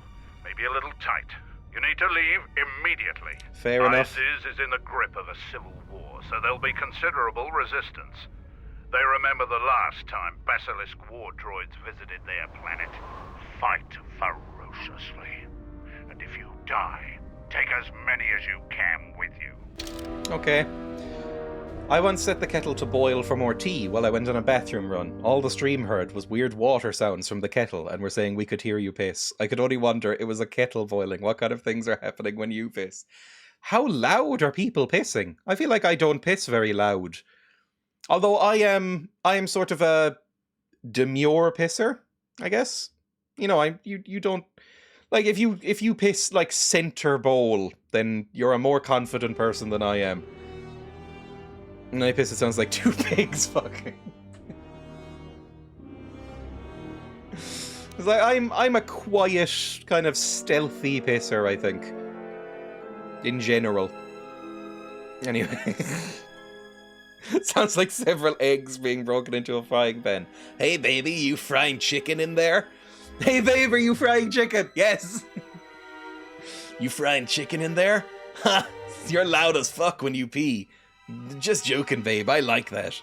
Maybe a little tight. You need to leave immediately. Fair enough. Ized is in the grip of a civil war, so there'll be considerable resistance. They remember the last time Basilisk war droids visited their planet. Fight ferociously. And if you die, take as many as you can with you. Okay. I once set the kettle to boil for more tea while I went on a bathroom run. All the stream heard was weird water sounds from the kettle and were saying we could hear you piss. I could only wonder, it was a kettle boiling. What kind of things are happening when you piss? How loud are people pissing? I feel like I don't piss very loud. Although I am sort of a demure pisser, I guess. You know, you don't, like, if you piss like center bowl, then you're a more confident person than I am. And I piss, it sounds like 2 pigs fucking. It's like I'm a quiet, kind of stealthy pisser, I think. In general. Anyway. Sounds like several eggs being broken into a frying pan. Hey baby, you frying chicken in there? Hey babe, are you frying chicken? Yes. You frying chicken in there? Ha! You're loud as fuck when you pee. Just joking, babe. I like that.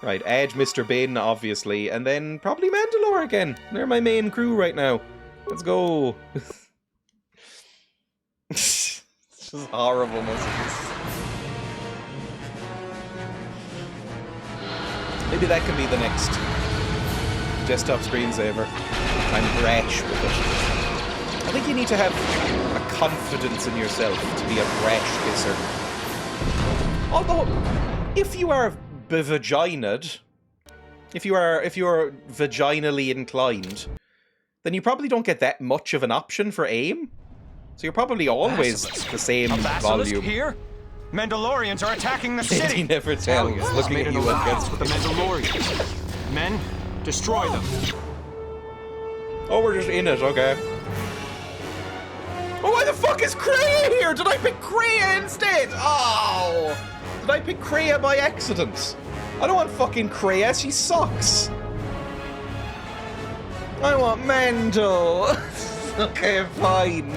Right, add Mr. Bin, obviously, and then probably Mandalore again. They're my main crew right now. Let's go. It's just horrible messages. Maybe that can be the next desktop screensaver. I'm brash with it. I think you need to have a confidence in yourself to be a brash pisser. Although, if you are bevaginaed, if you are vaginally inclined, then you probably don't get that much of an option for aim. So you're probably always the same volume. Here? Mandalorians are attacking the He city. never tells. Looking made at an you alliance against with the Mandalorians. Men, destroy them. Oh, we're just in it, okay. Oh, why the fuck is Kreia here? Did I pick Kreia instead? Oh! Did I pick Kreia by accident? I don't want fucking Kreia, she sucks. I want Mando. Okay, fine.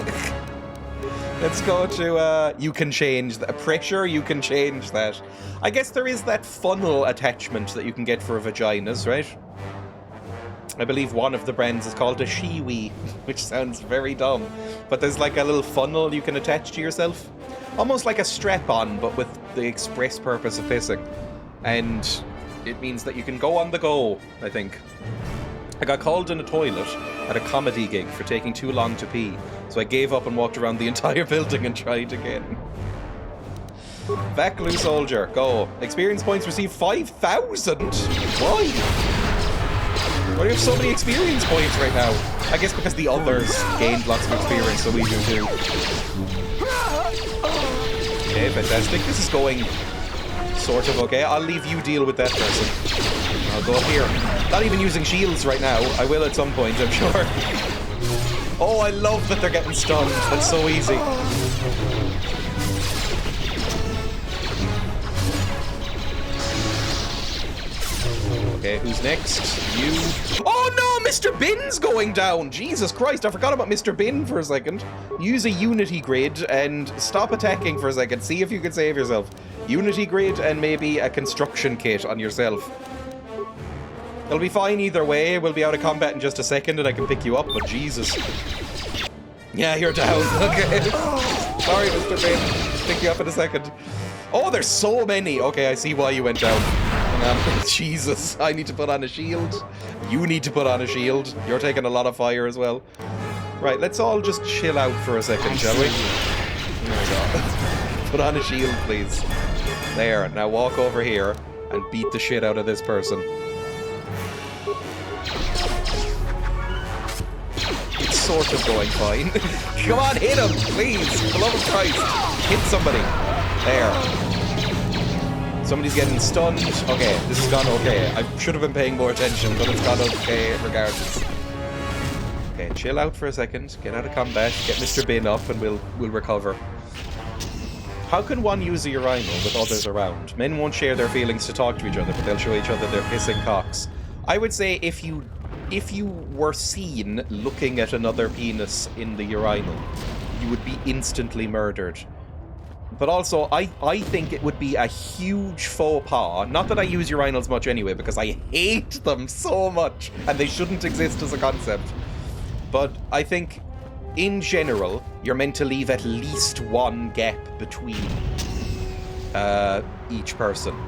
Let's go to, you can change the pressure, you can change that. I guess there is that funnel attachment that you can get for vaginas, right? I believe one of the brands is called a Shiwi, which sounds very dumb. But there's like a little funnel you can attach to yourself. Almost like a strap-on, but with the express purpose of pissing. And it means that you can go on the go, I think. I got called in a toilet at a comedy gig for taking too long to pee, so I gave up and walked around the entire building and tried again. Vaklu Soldier, go. Experience points received 5,000? Why? Why do you have so many experience points right now? I guess because the others gained lots of experience, so we do too. Okay, fantastic. This is going sort of okay. I'll leave you deal with that person. I'll go up here. Not even using shields right now. I will at some point, I'm sure. Oh, I love that they're getting stunned. That's so easy. Okay, who's next? You. Oh no, Mr. Bin's going down! Jesus Christ, I forgot about Mr. Bin for a second. Use a Unity grid and stop attacking for a second. See if you can save yourself. Unity grid and maybe a construction kit on yourself. It'll be fine either way. We'll be out of combat in just a second and I can pick you up, but Jesus. Yeah, you're down. Okay. Sorry, Mr. Bin. Pick you up in a second. Oh, there's so many. Okay, I see why you went down. Jesus, I need to put on a shield. You need to put on a shield. You're taking a lot of fire as well. Right, let's all just chill out for a second, shall we? There we go. Put on a shield, please. There, now walk over here and beat the shit out of this person. It's sort of going fine. Come on, hit him, please. For the love of Christ. Hit somebody. There. Somebody's getting stunned. Okay, this has gone okay. I should have been paying more attention, but it's gone okay regardless. Okay, chill out for a second. Get out of combat. Get Mr. Bin up and we'll recover. How can one use a urinal with others around? Men won't share their feelings to talk to each other, but they'll show each other their pissing cocks. I would say if you were seen looking at another penis in the urinal, you would be instantly murdered. But also, I think it would be a huge faux pas. Not that I use urinals much anyway, because I hate them so much, and they shouldn't exist as a concept. But I think, in general, you're meant to leave at least one gap between each person.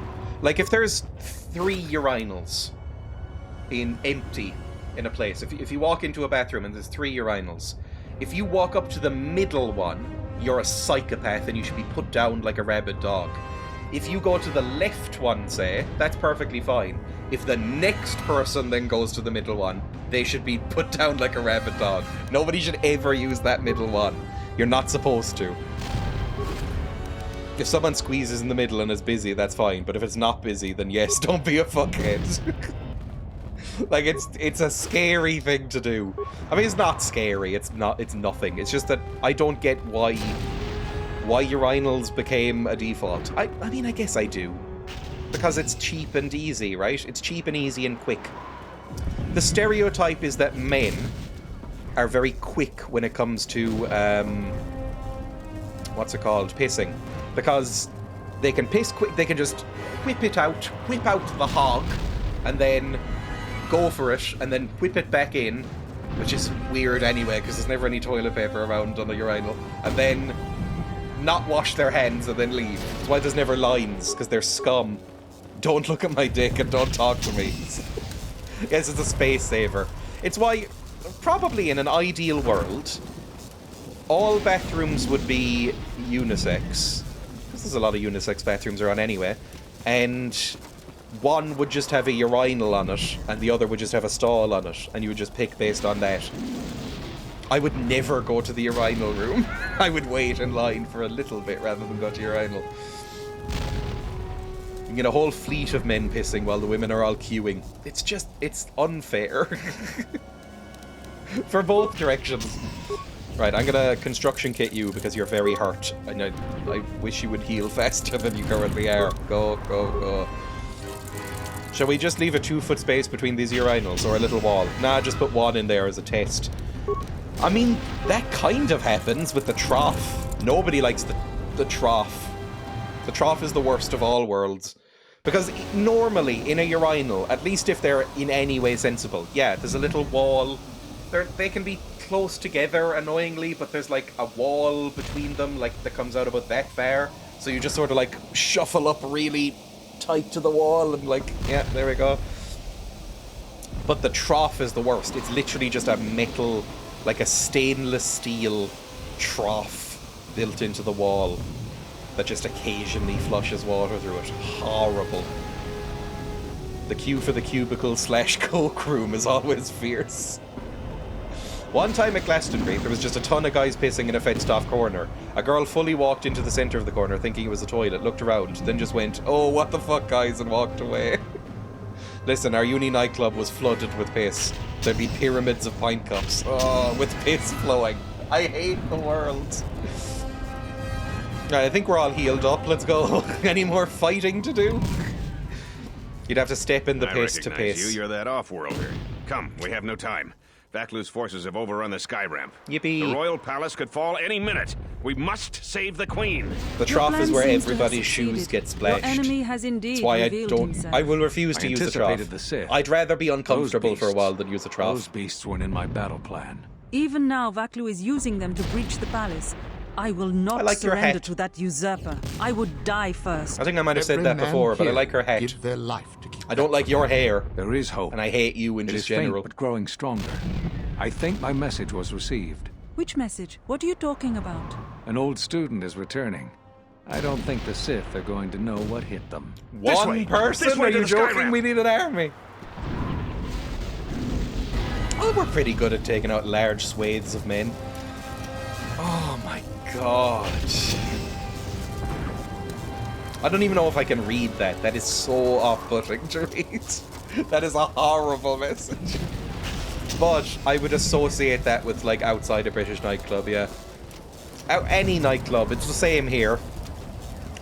Like, if there's 3 urinals empty in a place, if you walk into a bathroom and there's 3 urinals, if you walk up to the middle one, you're a psychopath and you should be put down like a rabid dog. If you go to the left one, say, that's perfectly fine. If the next person then goes to the middle one, they should be put down like a rabid dog. Nobody should ever use that middle one. You're not supposed to. If someone squeezes in the middle and is busy, that's fine. But if it's not busy, then yes, don't be a fuckhead. Like, it's a scary thing to do. I mean, it's not scary. It's nothing. It's just that I don't get why urinals became a default. I mean, I guess I do. Because it's cheap and easy, right? It's cheap and easy and quick. The stereotype is that men are very quick when it comes to, what's it called? Pissing. Because they can piss quick. They can just whip out the hog, and then go for it, and then whip it back in, which is weird anyway, because there's never any toilet paper around on a urinal, and then not wash their hands and then leave. That's why there's never lines, because they're scum. Don't look at my dick and don't talk to me. Yes, it's a space saver. It's why, probably in an ideal world, all bathrooms would be unisex, because there's a lot of unisex bathrooms around anyway, and one would just have a urinal on it, and the other would just have a stall on it, and you would just pick based on that. I would never go to the urinal room. I would wait in line for a little bit rather than go to urinal. You get a whole fleet of men pissing while the women are all queuing. It's unfair. For both directions. Right, I'm gonna construction kit you because you're very hurt. And I wish you would heal faster than you currently are. Go, go, go. Shall we just leave a 2-foot space between these urinals, or a little wall? Nah, just put one in there as a test. I mean, that kind of happens with the trough. Nobody likes the trough. The trough is the worst of all worlds. Because normally, in a urinal, at least if they're in any way sensible, yeah, there's a little wall. They can be close together, annoyingly, but there's like a wall between them, like, that comes out about that far. So you just sort of, like, shuffle up really tight to the wall and, like, yeah, there we go. But the trough is the worst. It's literally just a metal, like a stainless steel trough built into the wall that just occasionally flushes water through it. Horrible. The queue for the cubicle / coke room is always fierce. One time at Glastonbury, there was just a ton of guys pissing in a fenced-off corner. A girl fully walked into the centre of the corner thinking it was a toilet, looked around, then just went, "Oh, what the fuck, guys," and walked away. Listen, our uni nightclub was flooded with piss. There'd be pyramids of pint cups. Oh, with piss flowing. I hate the world. Right, I think we're all healed up. Let's go. Any more fighting to do? You'd have to step in the piss to piss. You're that off-worlder. Come, we have no time. Vaklu's forces have overrun the sky ramp. Yippee. The royal palace could fall any minute. We must save the queen. The trough is where everybody's shoes get splashed. Your enemy has indeed That's why himself. I will refuse to use the trough. I'd rather be uncomfortable for a while than use a trough. Those beasts weren't in my battle plan. Even now, Vaklu is using them to breach the palace. I will not surrender to that usurper. I would die first. I think I might have said that before, but I like her hat. Give their life to keep I don't like your hair. There is hope. And I hate you in just general. Faint, but growing stronger. I think my message was received. Which message? What are you talking about? An old student is returning. I don't think the Sith are going to know what hit them. One person? Are you joking? We need an army. Oh, we're pretty good at taking out large swathes of men. Oh my god. I don't even know if I can read that. That is so off-putting to read. That is a horrible message. But I would associate that with, like, outside a British nightclub, yeah. Any nightclub, it's the same here.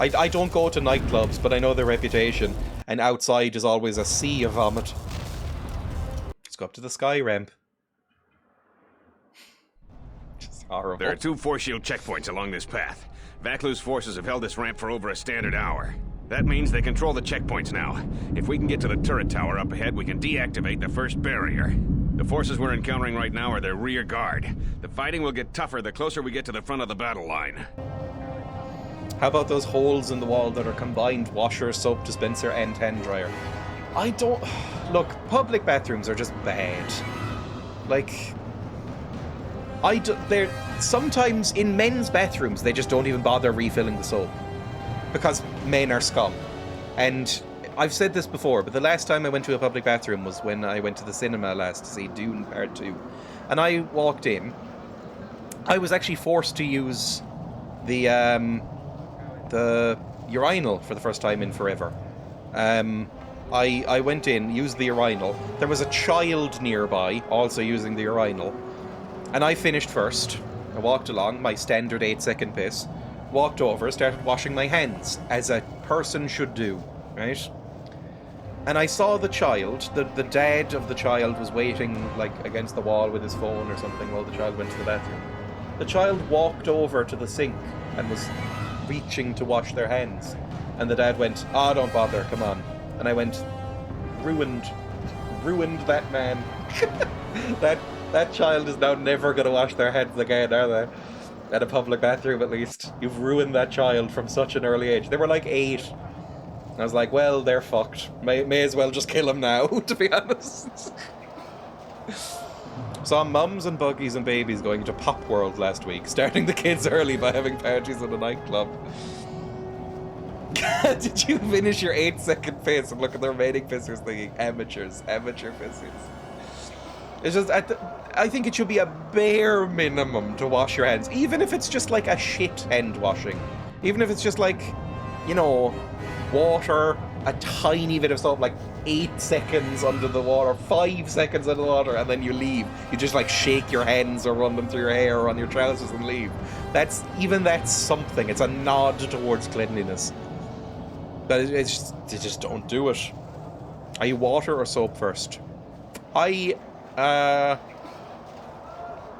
I don't go to nightclubs, but I know their reputation. And outside is always a sea of vomit. Let's go up to the sky ramp. Just horrible. There are 2 force shield checkpoints along this path. Vaklu's forces have held this ramp for over a standard hour. That means they control the checkpoints now. If we can get to the turret tower up ahead, we can deactivate the first barrier. The forces we're encountering right now are their rear guard. The fighting will get tougher the closer we get to the front of the battle line. How about those holes in the wall that are combined washer, soap dispenser, and hand dryer? I don't... Look, public bathrooms are just bad. Like... They're... Sometimes in men's bathrooms, they just don't even bother refilling the soap. Because men are scum. And I've said this before, but the last time I went to a public bathroom was when I went to the cinema last to see Dune Part 2. And I walked in. I was actually forced to use the urinal for the first time in forever. I went in, used the urinal. There was a child nearby, also using the urinal. And I finished first. I walked along, my standard 8-second piss. Walked over, started washing my hands, as a person should do, right? And I saw the child, the dad of the child was waiting, like, against the wall with his phone or something while the child went to the bathroom. The child walked over to the sink and was reaching to wash their hands. And the dad went, "Ah, don't bother, come on." And I went, ruined that man. That child is now never going to wash their hands again, are they? At a public bathroom, at least. You've ruined that child from such an early age. They were like 8. I was like, well, they're fucked. May as well just kill them now, to be honest. Saw mums and buggies and babies going to Pop World last week, starting the kids early by having parties in a nightclub. Did you finish your 8-second piss and look at the remaining pissers thinking, amateur pissers? It's just, I think it should be a bare minimum to wash your hands, even if it's just like a shit hand washing. Even if it's just like, you know, water, a tiny bit of soap, like 8 seconds under the water, 5 seconds under the water, and then you leave. You just like shake your hands or run them through your hair or on your trousers and leave. That's something. It's a nod towards cleanliness. But they just don't do it. Are you water or soap first? I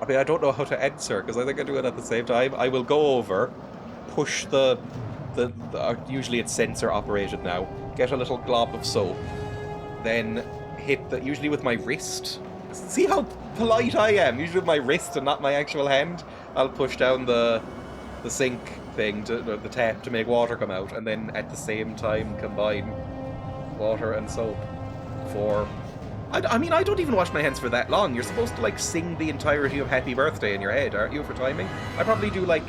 I mean, I don't know how to answer, because I think I do it at the same time. I will go over, push the usually it's sensor operated now, get a little glob of soap, then hit the, usually with my wrist. See how polite I am? Usually with my wrist and not my actual hand. I'll push down the sink thing, the tap, to make water come out, and then at the same time combine water and soap for... I mean, I don't even wash my hands for that long. You're supposed to, like, sing the entirety of Happy Birthday in your head, aren't you, for timing? I probably do, like...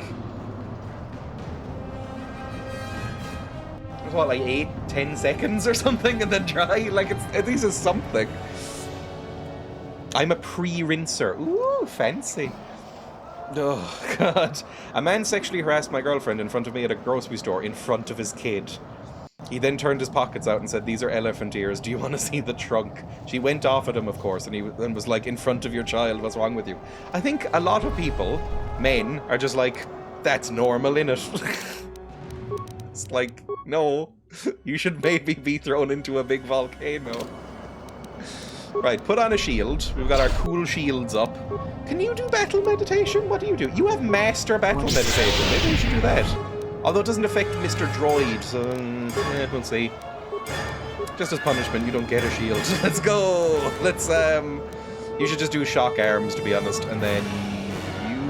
what, like 8-10 seconds or something, and then dry? Like, it's, at least it's something. I'm a pre-rinser. Ooh, fancy. Oh, God. A man sexually harassed my girlfriend in front of me at a grocery store in front of his kid. He then turned his pockets out and said, "These are elephant ears. Do you want to see the trunk?" She went off at him, of course, and he was like, "In front of your child, what's wrong with you?" I think a lot of people, men, are just like, that's normal, innit? It's like, no, you should maybe be thrown into a big volcano. Right, put on a shield. We've got our cool shields up. Can you do battle meditation? What do? You have master battle meditation. Maybe you should do that. Although it doesn't affect Mr. Droid, so we'll see. Just as punishment, you don't get a shield. Let's go! Let's, you should just do shock arms, to be honest, and then you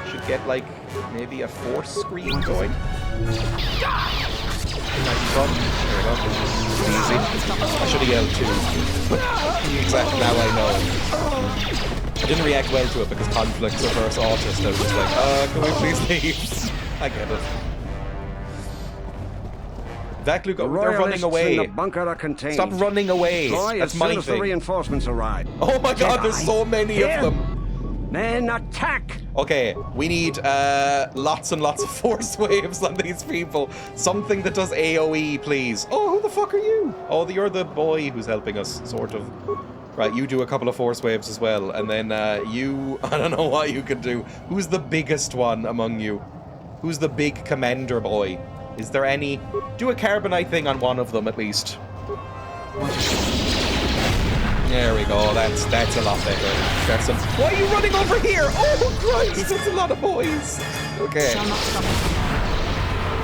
should get, like, maybe a force screen going. There we go. Easy. I should have yelled too. Exactly, now I know. I didn't react well to it because conflicts versus autist. I was just like, can we please leave? I get it. That Luke, they're running away. The bunker are contained. Stop running away. That's my thing. The reinforcements arrive. Oh my God, there's so many of them. Men, attack! Okay, we need lots and lots of force waves on these people. Something that does AoE, please. Oh, who the fuck are you? Oh, you're the boy who's helping us, sort of. Right, you do a couple of force waves as well, and then you... I don't know what you could do. Who's the biggest one among you? Who's the big commander boy? Is there any? Do a carbonite thing on one of them at least. There we go. That's a lot better. That's some. Why are you running over here? Oh Christ! That's a lot of boys. Okay.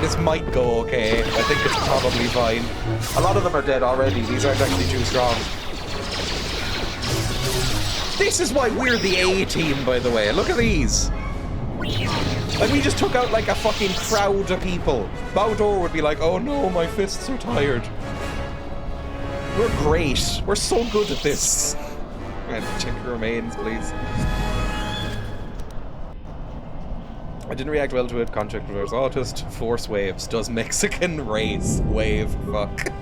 This might go okay. I think it's probably fine. A lot of them are dead already. These aren't actually too strong. This is why we're the A team, by the way. Look at these. Like, we just took out, like, a fucking crowd of people. KotOR would be like, oh no, my fists are tired. We're great. We're so good at this. And check your remains, please. I didn't react well to it. Contract reverse autist. Force waves. Does Mexican race. Wave. Fuck.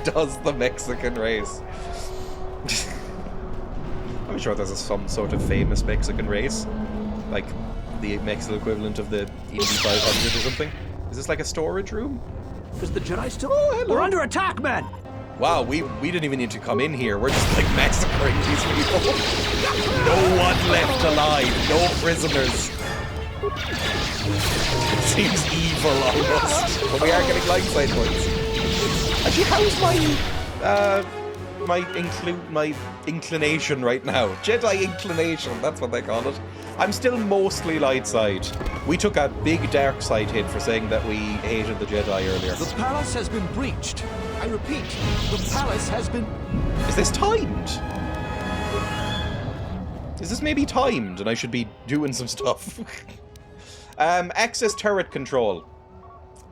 Does the Mexican race. I'm sure there's some sort of famous Mexican race. Like... the Mexican equivalent of the Indy 500 or something. Is this like a storage room? Is the Jedi still? Oh, hello. We're under attack, man! Wow, we didn't even need to come in here. We're just like massacring these people. No one left alive. No prisoners. It seems evil almost. But we are getting light side points. Actually, how's my inclination right now? Jedi inclination, that's what they call it. I'm still mostly light side. We took a big dark side hit for saying that we hated the Jedi earlier. The palace has been breached. I repeat, the palace has been... Is this timed? Is this maybe timed and I should be doing some stuff? Access turret control.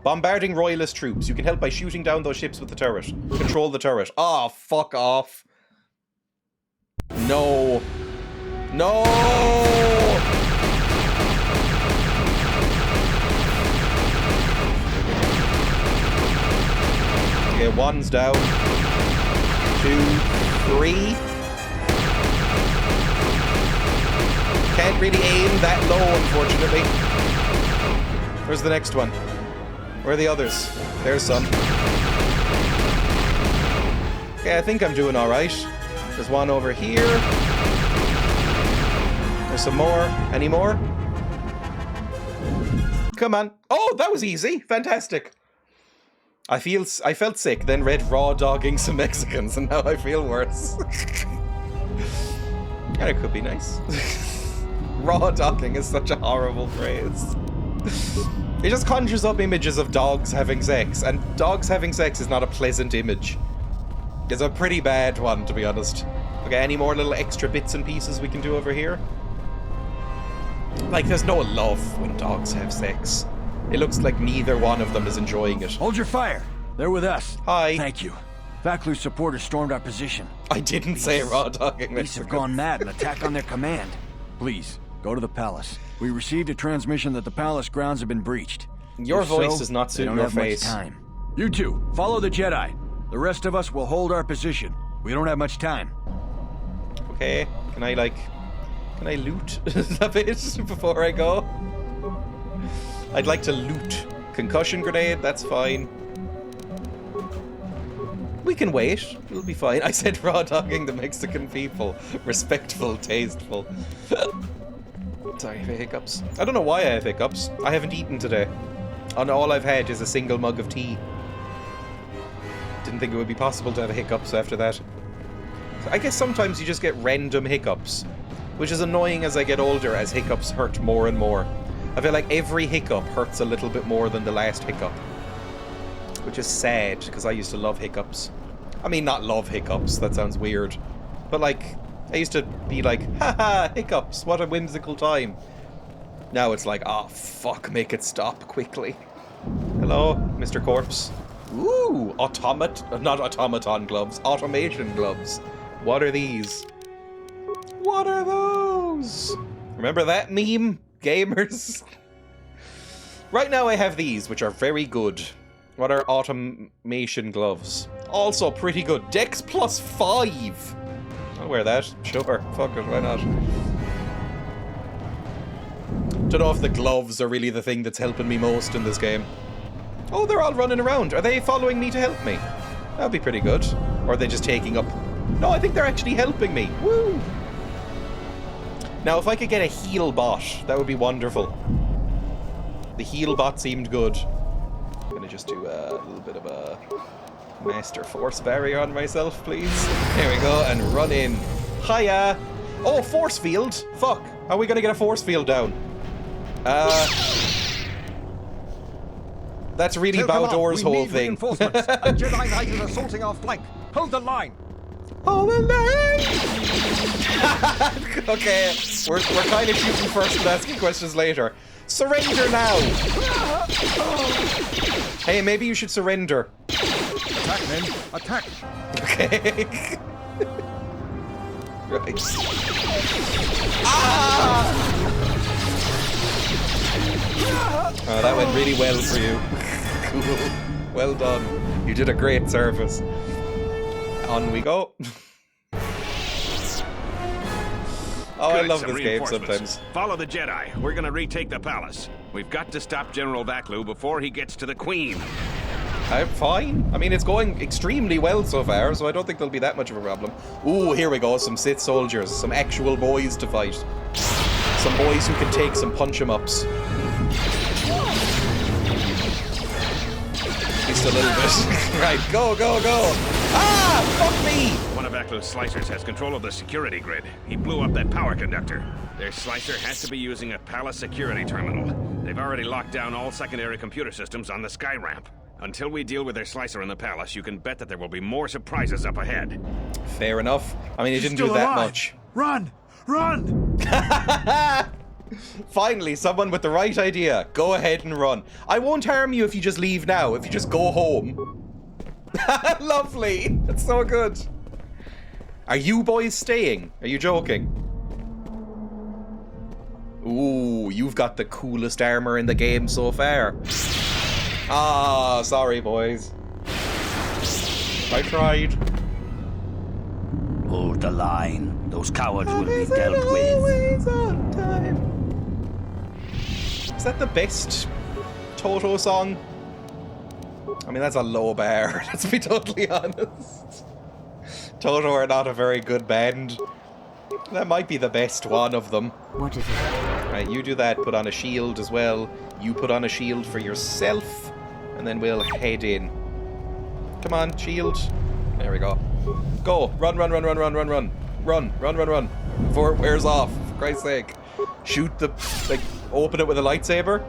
Bombarding royalist troops. You can help by shooting down those ships with the turret. Control the turret. Oh, fuck off. No. No! Okay, one's down. 2, 3. Can't really aim that low, unfortunately. Where's the next one? Where are the others? There's some. Okay, I think I'm doing alright. There's one over here. There's some more. Any more? Come on. Oh, that was easy. Fantastic. I felt sick, then read raw dogging some Mexicans, and now I feel worse. Yeah, it could be nice. Raw dogging is such a horrible phrase. It just conjures up images of dogs having sex, and dogs having sex is not a pleasant image. It's a pretty bad one, to be honest. Okay, any more little extra bits and pieces we can do over here? Like, there's no love when dogs have sex. It looks like neither one of them is enjoying it. Hold your fire. They're with us. Hi. Thank you. Vaklu's supporters stormed our position. I didn't say raw dogging. These have gone mad and attack on their command. Please, go to the palace. We received a transmission that the palace grounds have been breached. Your voice does not suit your face. Time. You two, follow the Jedi. The rest of us will hold our position. We don't have much time. Okay, can I loot a bit before I go? I'd like to loot. Concussion grenade, that's fine. We can wait. It'll be fine. I said raw dogging the Mexican people. Respectful, tasteful. Sorry for hiccups. I don't know why I have hiccups. I haven't eaten today. And all I've had is a single mug of tea. Didn't think it would be possible to have hiccups after that. So I guess sometimes you just get random hiccups, which is annoying as I get older, as hiccups hurt more and more. I feel like every hiccup hurts a little bit more than the last hiccup, which is sad, because I used to love hiccups. I mean, not love hiccups, that sounds weird. But like, I used to be like, haha, hiccups, what a whimsical time. Now it's like, oh fuck, make it stop quickly. Hello, Mr. Corpse. Ooh, not automaton gloves, automation gloves. What are these? What are those? Remember that meme, gamers? Right now I have these, which are very good. What are automation gloves? Also pretty good. Dex +5. I'll wear that. Sure. Fuck it. Why not? Don't know if the gloves are really the thing that's helping me most in this game. Oh, they're all running around. Are they following me to help me? That'd be pretty good. Or are they just taking up... No, I think they're actually helping me. Woo! Now, if I could get a heal bot, that would be wonderful. The heal bot seemed good. I'm gonna just do a little bit of a master force barrier on myself, please. There we go, and run in. Hiya! Oh, force field! Fuck! How are we gonna get a force field down? That's really Baldor's whole thing. A Jedi Knight is assaulting our flank. Hold the line. Hold the line! Okay, we're kind of shooting first and asking questions later. Surrender now! Hey, maybe you should surrender. Attack, men. Attack. Okay. Right. Ah! Oh, that went really well for you. Cool. Well done. You did a great service. On we go. Oh, I love this game sometimes. Follow the Jedi. We're gonna retake the palace. We've got to stop General Vaklu before he gets to the Queen. I'm fine. I mean, it's going extremely well so far, so I don't think there'll be that much of a problem. Ooh, here we go. Some Sith soldiers. Some actual boys to fight. Some boys who can take some punch-em-ups. Just a little bit. Right, go, go, go. Ah, fuck me! One of Vaklu's slicers has control of the security grid. He blew up that power conductor. Their slicer has to be using a palace security terminal. They've already locked down all secondary computer systems on the sky ramp. Until we deal with their slicer in the palace, you can bet that there will be more surprises up ahead. Fair enough. I mean, it didn't do that much. Run! Run! Finally, someone with the right idea. Go ahead and run. I won't harm you if you just leave now, if you just go home. Lovely. That's so good. Are you boys staying? Are you joking? Ooh, you've got the coolest armor in the game so far. Ah, sorry, boys. I tried. Hold the line. Those cowards will be dealt with. Always on time. Is that the best KotOR song? I mean, that's a low bar, let's be totally honest. KotOR are not a very good band. That might be the best one of them. What is it? Right, you do that, put on a shield as well. You put on a shield for yourself, and then we'll head in. Come on, shield. There we go. Go. Run, run, run, run, run, run, run. Run, run, run, run. before it wears off, for Christ's sake. Shoot the... like, open it with a lightsaber?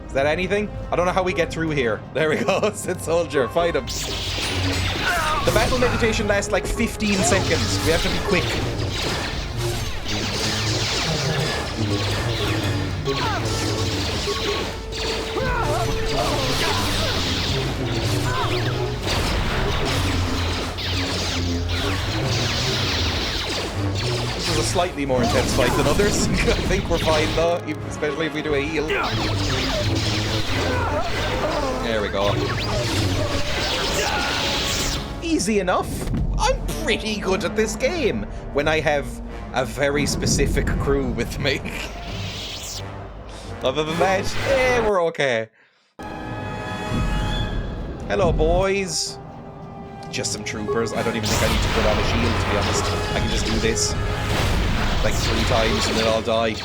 Is that anything? I don't know how we get through here. There we go. Sit soldier. Fight him. The battle meditation lasts like 15 seconds. We have to be quick. This is a slightly more intense fight than others. I think we're fine though, especially if we do a heal. There we go. Easy enough. I'm pretty good at this game when I have a very specific crew with me. Other than that, we're okay. Hello, boys. Just some troopers. I don't even think I need to put on a shield, to be honest. I can just do this like 3 times and then I'll die.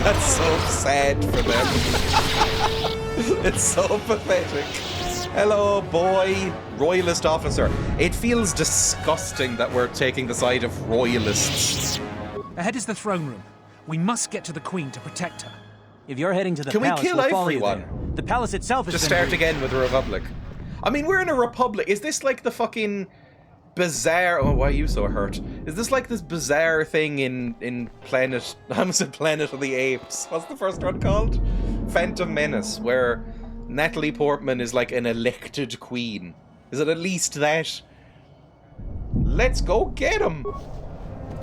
That's so sad for them. It's so pathetic. Hello, boy. Royalist officer. It feels disgusting that we're taking the side of royalists. Ahead is the throne room. We must get to the Queen to protect her. If you're heading to the palace, can we kill everyone? The palace itself is just start again with the Republic. I mean, we're in a Republic. Is this like the fucking bizarre... Oh, why are you so hurt? Is this like this bizarre thing in Planet... I almost said Planet of the Apes. What's the first one called? Phantom Menace, where Natalie Portman is like an elected queen. Is it at least that? Let's go get him.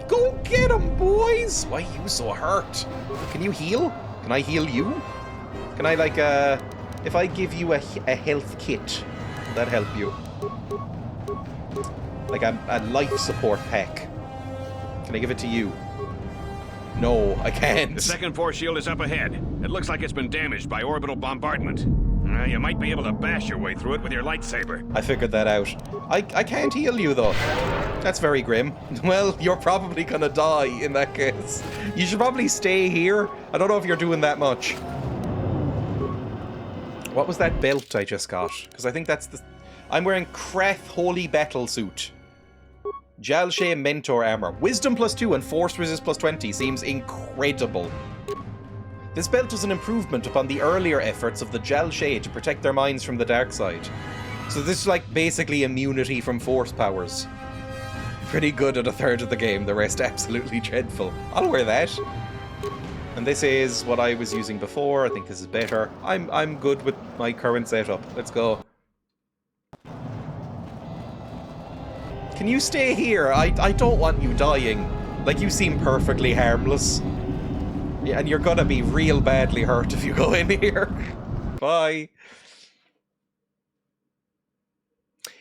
Go get him, boys. Why are you so hurt? Can you heal? Can I heal you? Can I, like, if I give you a health kit, will that help you? Like a life support pack. Can I give it to you? No, I can't. The second force shield is up ahead. It looks like it's been damaged by orbital bombardment. You might be able to bash your way through it with your lightsaber. I figured that out. I can't heal you, though. That's very grim. Well, you're probably gonna die in that case. You should probably stay here. I don't know if you're doing that much. What was that belt I just got? Because I think that's the... I'm wearing Krath Holy Battle Suit. Jalshay Mentor Armor. Wisdom +2 and Force Resist +20 seems incredible. This belt is an improvement upon the earlier efforts of the Jalshay to protect their minds from the dark side. So this is like basically immunity from force powers. Pretty good at a third of the game, the rest absolutely dreadful. I'll wear that. And this is what I was using before. I think this is better. I'm good with my current setup. Let's go. Can you stay here? I don't want you dying. Like, you seem perfectly harmless. Yeah, and you're gonna be real badly hurt if you go in here. Bye.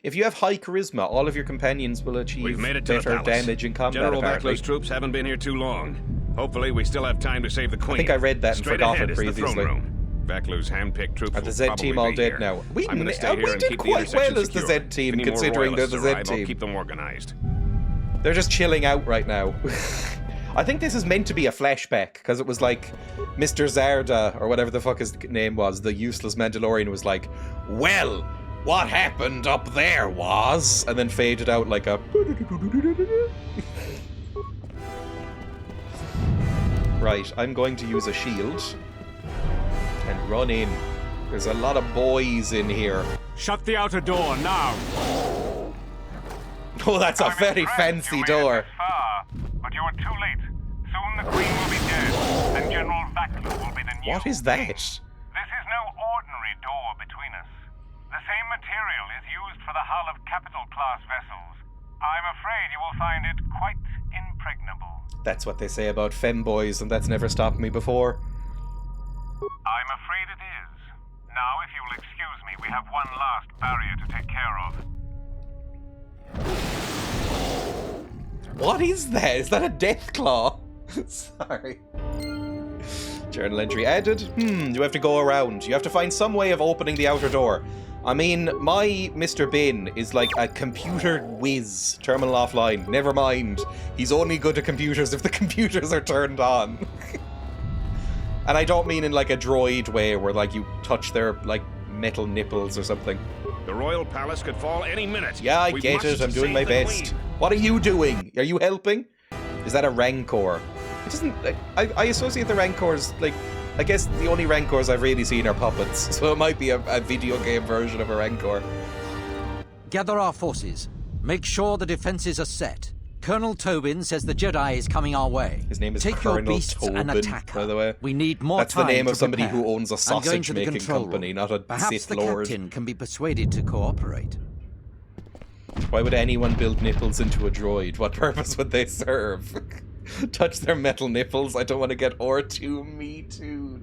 If you have high charisma, all of your companions will achieve better damage in combat. General Vacla's troops haven't been here too long. Hopefully, we still have time to save the Queen. I think I read that and forgot it previously. Vacla's hand-picked troops are the Z team all dead now? We did quite well as the Z team, considering they're the Z team. I'll keep them organized. They're just chilling out right now. I think this is meant to be a flashback, because it was like Mr. Zarda, or whatever the fuck his name was, the useless Mandalorian, was like, well, what happened up there was... And then faded out like a... Right, I'm going to use a shield. And run in. There's a lot of boys in here. Shut the outer door, now! Oh, that's a very fancy door. But you are too late. Soon the Queen will be dead, and General Vacla will be the new... What is that? This is no ordinary door between us. The same material is used for the hull of capital-class vessels. I'm afraid you will find it quite impregnable. That's what they say about femboys, and that's never stopped me before. I'm afraid it is. Now, if you will excuse me, we have one last barrier to take care of. What is that? Is that a death claw? Sorry. Journal entry added. You have to go around. You have to find some way of opening the outer door. I mean, my Mr. Bin is like a computer whiz. Terminal offline. Never mind. He's only good at computers if the computers are turned on. And I don't mean in like a droid way where like you touch their like metal nipples or something. The royal palace could fall any minute. Yeah, I get it. I'm doing my best. What are you doing? Are you helping? Is that a Rancor? It doesn't... I associate the Rancors, like... I guess the only Rancors I've really seen are puppets, so it might be a video game version of a Rancor. Gather our forces. Make sure the defenses are set. Colonel Tobin says the Jedi is coming our way. His name is Take Colonel your beasts Tobin, and attack her. by the way. We need more That's time the name to of somebody prepare. who owns a I'm going to the sausage-making control company, room. not a Perhaps Sith the Lord. captain can be persuaded to cooperate. Why would anyone build nipples into a droid? What purpose would they serve? Touch their metal nipples? I don't want to get R2 me too.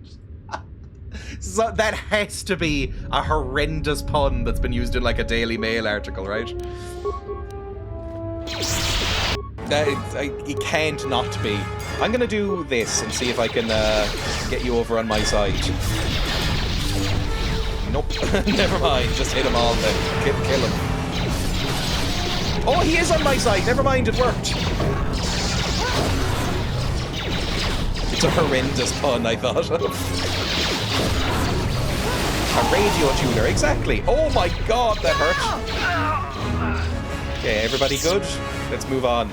So that has to be a horrendous pun that's been used in like a Daily Mail article, right? It can't not be. I'm gonna do this and see if I can get you over on my side. Nope. Never mind. Just hit him all then. Kill him. Oh, he is on my side. Never mind. It worked. It's a horrendous pun, I thought. A radio tuner, exactly. Oh my god, that hurt. Okay, everybody good? Let's move on.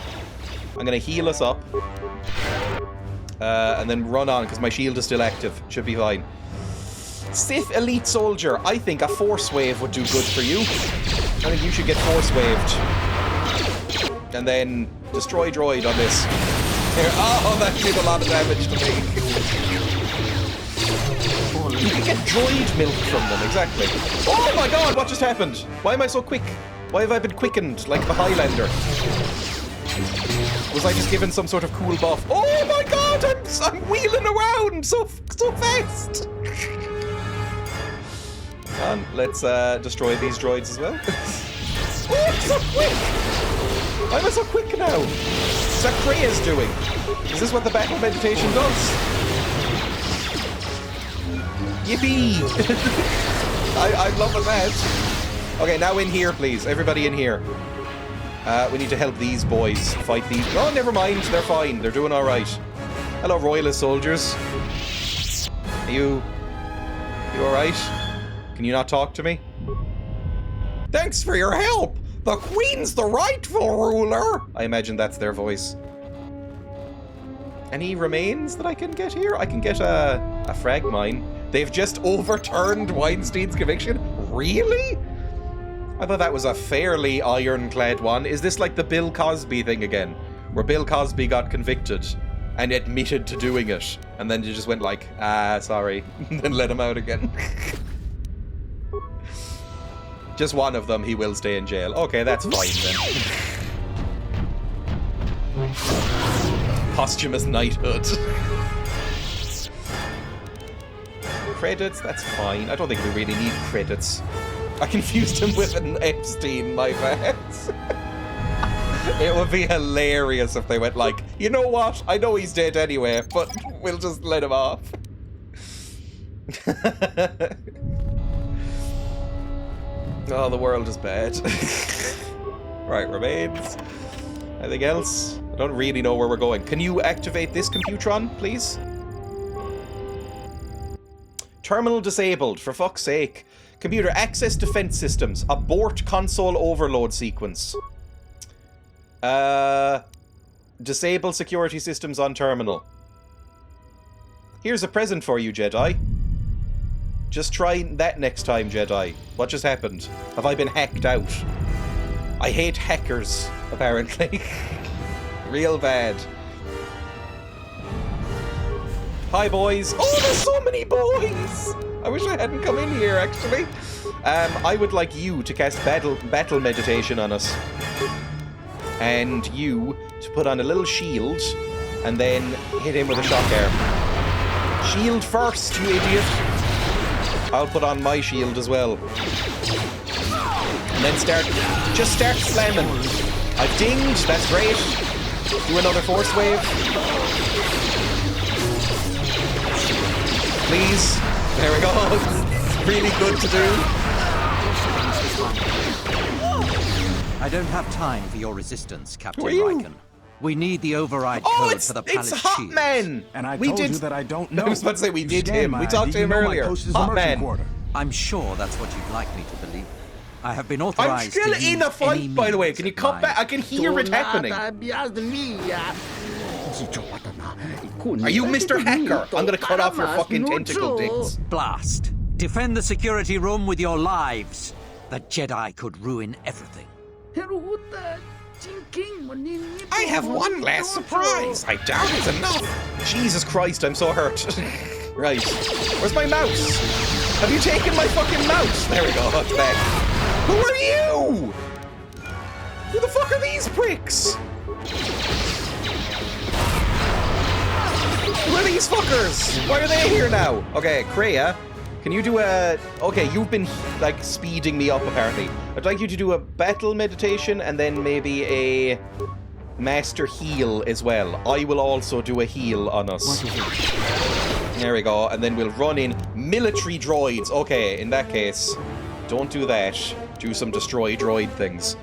I'm gonna heal us up. And then run on, because my shield is still active. Should be fine. Sith Elite Soldier. I think a Force Wave would do good for you. I think you should get Force Waved. And then destroy droid on this. Here. Oh, that did a lot of damage to me. You can get droid milk from them, exactly. Oh my god, what just happened? Why am I so quick? Why have I been quickened like the Highlander? Was I just given some sort of cool buff? Oh my god, I'm wheeling around so fast! And let's destroy these droids as well. Oh, I'm so quick! Why am I so quick now? What's that Dreya's doing? Is this what the battle meditation does? Yippee! I'm loving that. Okay, now in here, please. Everybody in here. We need to help these boys fight these. Oh, never mind. They're fine. They're doing all right. Hello, Royalist soldiers. Are you all right? Can you not talk to me? Thanks for your help. The Queen's the rightful ruler. I imagine that's their voice. Any remains that I can get here? I can get a frag mine. They've just overturned Weinstein's conviction? Really? I thought that was a fairly ironclad one. Is this like the Bill Cosby thing again? Where Bill Cosby got convicted and admitted to doing it. And then you just went like, sorry. And then let him out again. Just one of them, he will stay in jail. Okay, that's fine then. Posthumous knighthood. Credits, that's fine. I don't think we really need credits. I confused him with an Epstein, my bad. It would be hilarious if they went like, you know what? I know he's dead anyway, but we'll just let him off. Oh, the world is bad. Right, remains. Anything else? I don't really know where we're going. Can you activate this Computron, please? Terminal disabled, for fuck's sake. Computer, access defense systems. Abort console overload sequence. Disable security systems on terminal. Here's a present for you, Jedi. Just try that next time, Jedi. What just happened? Have I been hacked out? I hate hackers, apparently. Real bad. Hi, boys. Oh, there's so many boys! I wish I hadn't come in here, actually. I would like you to cast battle meditation on us. And you to put on a little shield, and then hit him with a shock arm. Shield first, you idiot. I'll put on my shield as well. And then just start slamming. I've dinged, that's great. Do another force wave. Please. There we go. It's really good to do. I don't have time for your resistance, Captain Riken. We need the override code for the palace it's Hot Man! And I told you that I don't know. I was about to say we did him. We talked to him earlier. Hot Man. I'm sure that's what you'd like me to believe. I have been I'm authorized still to use in a fight, any by the way. means Can you at come my- back? I can hear it happening. Are you Mr. Hacker? I'm gonna cut off your fucking tentacle dicks. Blast. Defend the security room with your lives. The Jedi could ruin everything. I have one last surprise. I doubt it's enough. Jesus Christ, I'm so hurt. Right. Where's my mouse? Have you taken my fucking mouse? There we go, it's back. Who are you? Who the fuck are these pricks? Who are these fuckers? Why are they here now? Okay, Dreya, can you do a... Okay, you've been, like, speeding me up, apparently. I'd like you to do a battle meditation and then maybe a master heal as well. I will also do a heal on us. There we go, and then we'll run in military droids. Okay, in that case, don't do that. Do some destroy droid things.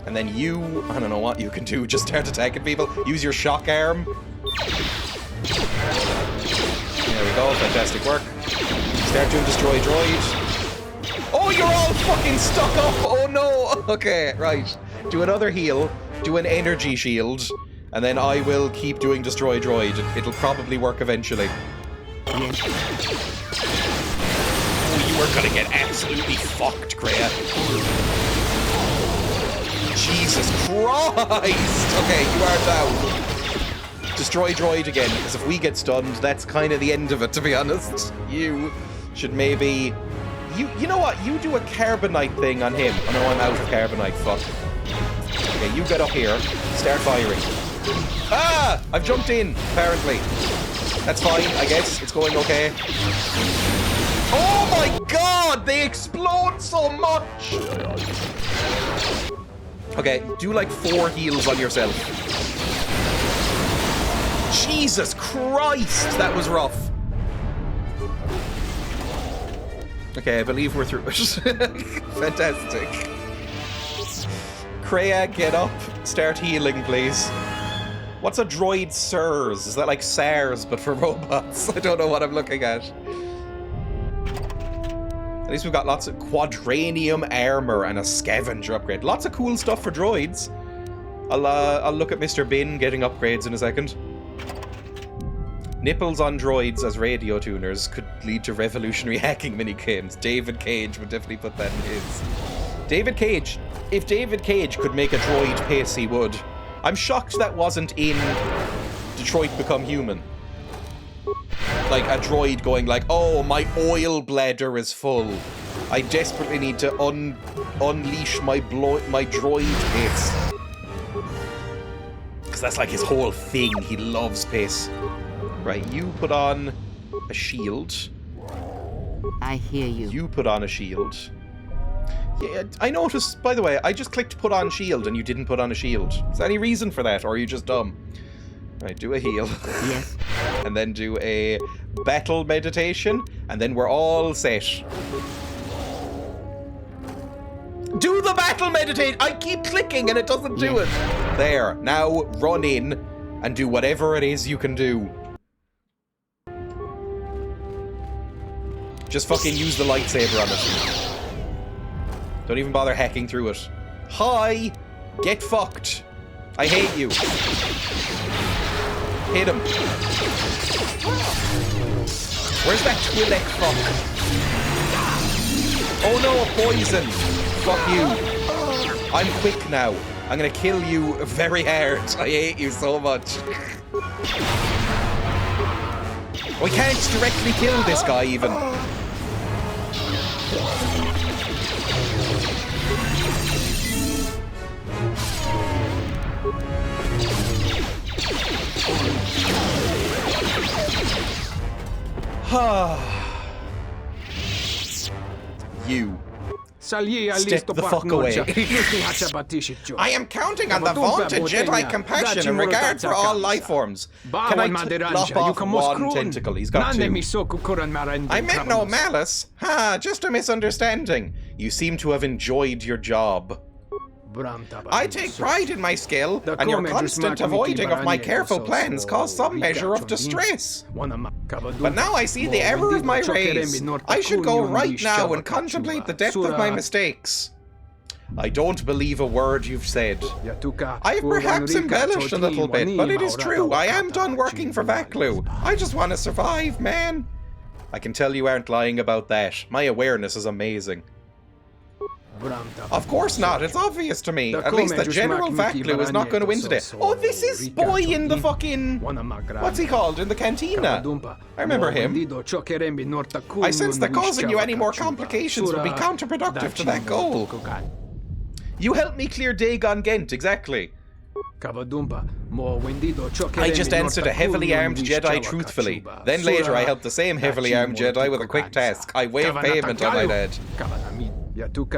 And then you, I don't know what you can do, just start attacking people. Use your shock arm. There we go, fantastic work. Start doing destroy droid. Oh, you're all fucking stuck up! Oh no! Okay, right. Do another heal, do an energy shield, and then I will keep doing destroy droid. It'll probably work eventually. Oh, you are gonna get absolutely fucked, Dreya. Jesus Christ! Okay, you are down. Destroy droid again, because if we get stunned, that's kind of the end of it, to be honest. You should maybe... You know what? You do a carbonite thing on him. Oh no, I'm out of carbonite, fuck. Okay, you get up here. Start firing. Ah! I've jumped in, apparently. That's fine, I guess. It's going okay. Oh my god! They explode so much! Okay, do like 4 heals on yourself. Jesus Christ! That was rough. Okay, I believe we're through it. Fantastic. Dreya, get up. Start healing, please. What's a droid SIRS? Is that like SARS, but for robots? I don't know what I'm looking at. At least we've got lots of quadranium armor and a scavenger upgrade. Lots of cool stuff for droids. I'll look at Mr. Bin getting upgrades in a second. Nipples on droids as radio tuners could lead to revolutionary hacking minigames. David Cage would definitely put that in his. David Cage. If David Cage could make a droid pace, he would. I'm shocked that wasn't in Detroit Become Human. Like a droid going like, oh, my oil bladder is full. I desperately need to unleash my droid pace. Because that's like his whole thing. He loves pace. Right, you put on a shield. I hear you. You put on a shield. Yeah, I noticed, by the way, I just clicked put on shield and you didn't put on a shield. Is there any reason for that, or are you just dumb? Right, do a heal. Yes. And then do a battle meditation, and then we're all set. Do the battle meditate! I keep clicking and it doesn't do it. There, now run in and do whatever it is you can do. Just fucking use the lightsaber on it. Don't even bother hacking through it. Hi! Get fucked! I hate you. Hit him. Where's that Twi'lek fuck? Oh no, poison! Fuck you. I'm quick now. I'm gonna kill you very hard. I hate you so much. We can't directly kill this guy even. You. Step the fuck away. I am counting on the vaunted Jedi compassion and regard for all life forms. Can I lop off one tentacle? He's got 2. I meant no malice. Ha, just a misunderstanding. You seem to have enjoyed your job. I take pride in my skill, and your constant avoiding of my careful plans caused some measure of distress. But now I see the error of my ways. I should go right now and contemplate the depth of my mistakes. I don't believe a word you've said. I've perhaps embellished a little bit, but it is true. I am done working for Vaklu. I just want to survive, man. I can tell you aren't lying about that. My awareness is amazing. Of course not. It's obvious to me. At least that General Vaklu is not going to win today. Oh, this is boy in the fucking... What's he called? In the cantina. I remember him. I sense that causing you any more complications would be counterproductive to that goal. You helped me clear Dagon Ghent, exactly. I just answered a heavily armed Jedi truthfully. Then later I helped the same heavily armed Jedi with a quick task. I waived payment on my dad.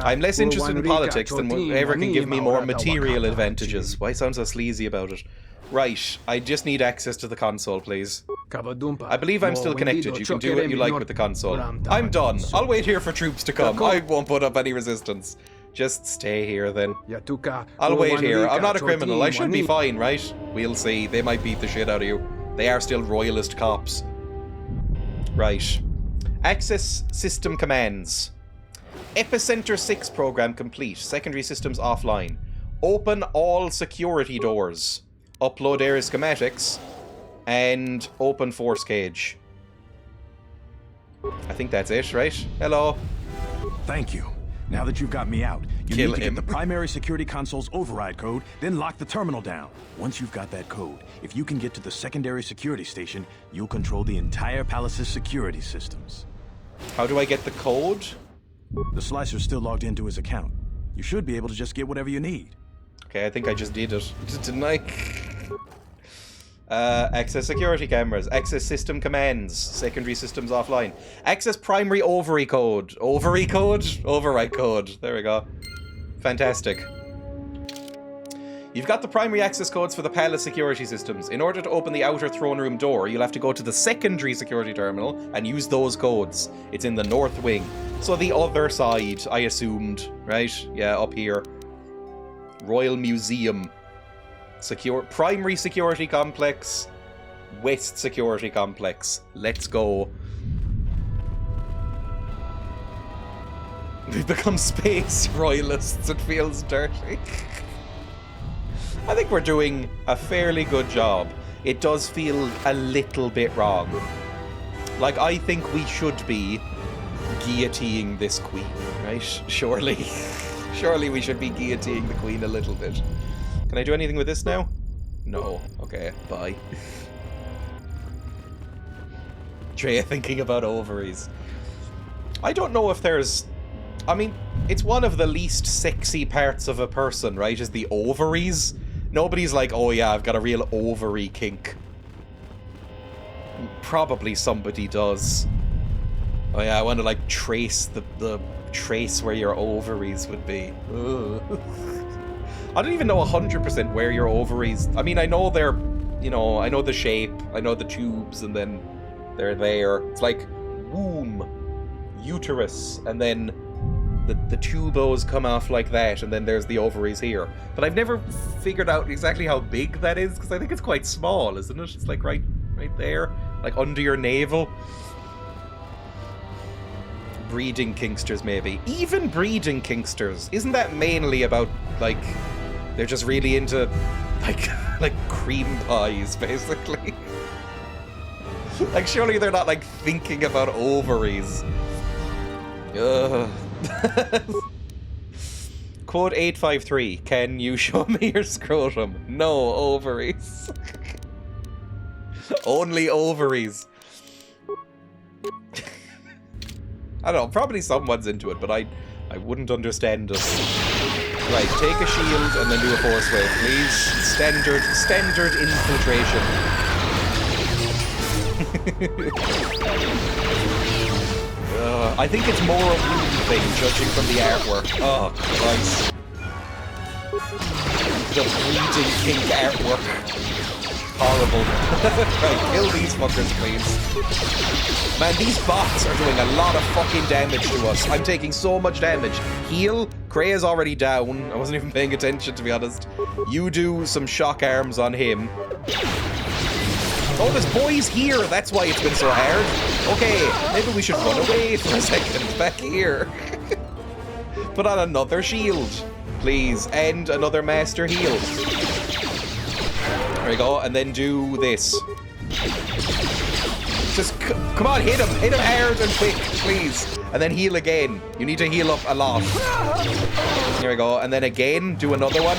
I'm less interested in politics than whatever can give me more material advantages. Why sound so sleazy about it? Right, I just need access to the console, please. I believe I'm still connected. You can do what you like with the console. I'm done. I'll wait here for troops to come. I won't put up any resistance. Just stay here, then. I'll wait here. I'm not a criminal. I should be fine, right? We'll see. They might beat the shit out of you. They are still royalist cops. Right. Access system commands. Epicenter 6 program complete. Secondary systems offline. Open all security doors. Upload area schematics. And open force cage. I think that's it, right? Hello. Thank you. Now that you've got me out, you need to get the primary security console's override code, then lock the terminal down. Once you've got that code, if you can get to the secondary security station, you'll control the entire palace's security systems. How do I get the code? The slicer's still logged into his account. You should be able to just get whatever you need. Okay, I think I just did it. Didn't I? Access security cameras. Access system commands. Secondary systems offline. Access primary override code. Override code? Override code. There we go. Fantastic. You've got the primary access codes for the palace security systems. In order to open the outer throne room door, you'll have to go to the secondary security terminal and use those codes. It's in the north wing. So the other side, I assumed. Right? Yeah, up here. Royal Museum. Primary security complex. West security complex. Let's go. We've become space royalists. It feels dirty. I think we're doing a fairly good job. It does feel a little bit wrong. Like, I think we should be guillotining this queen, right? Surely. Surely we should be guillotining the queen a little bit. Can I do anything with this now? No. Okay, bye. Dreya thinking about ovaries. I don't know if there's... I mean, it's one of the least sexy parts of a person, right? Is the ovaries. Nobody's like, oh yeah, I've got a real ovary kink. Probably somebody does. Oh yeah, I want to like trace the trace where your ovaries would be. Ugh. I don't even know 100% where your ovaries... I mean, I know they're... You know, I know the shape, I know the tubes, and then they're there. It's like womb, uterus, and then the tubos come off like that, and then there's the ovaries here. But I've never figured out exactly how big that is, because I think it's quite small, isn't it? It's like right there, like under your navel. Breeding kinksters, maybe. Even breeding kinksters. Isn't that mainly about, like... They're just really into, like cream pies, basically. Like, surely they're not, like, thinking about ovaries. Ugh. Quote 853. Can you show me your scrotum? No ovaries. Only ovaries. I don't know, probably someone's into it, but I wouldn't understand it. Right, take a shield and then do a force wave, please. Standard infiltration. I think it's more a wound thing, judging from the artwork. Oh, Christ. The bleeding pink artwork. Horrible. Right, kill these fuckers, please. Man, these bots are doing a lot of fucking damage to us. I'm taking so much damage. Heal, Dreya's already down. I wasn't even paying attention, to be honest. You do some shock arms on him. Oh, there's boys here. That's why it's been so hard. Okay, maybe we should run away for a second. Back here. Put on another shield, please. And another master heal. There we go. And then do this. Just, come on, hit him hard and quick, please. And then heal again. You need to heal up a lot. Here we go. And then again, do another one.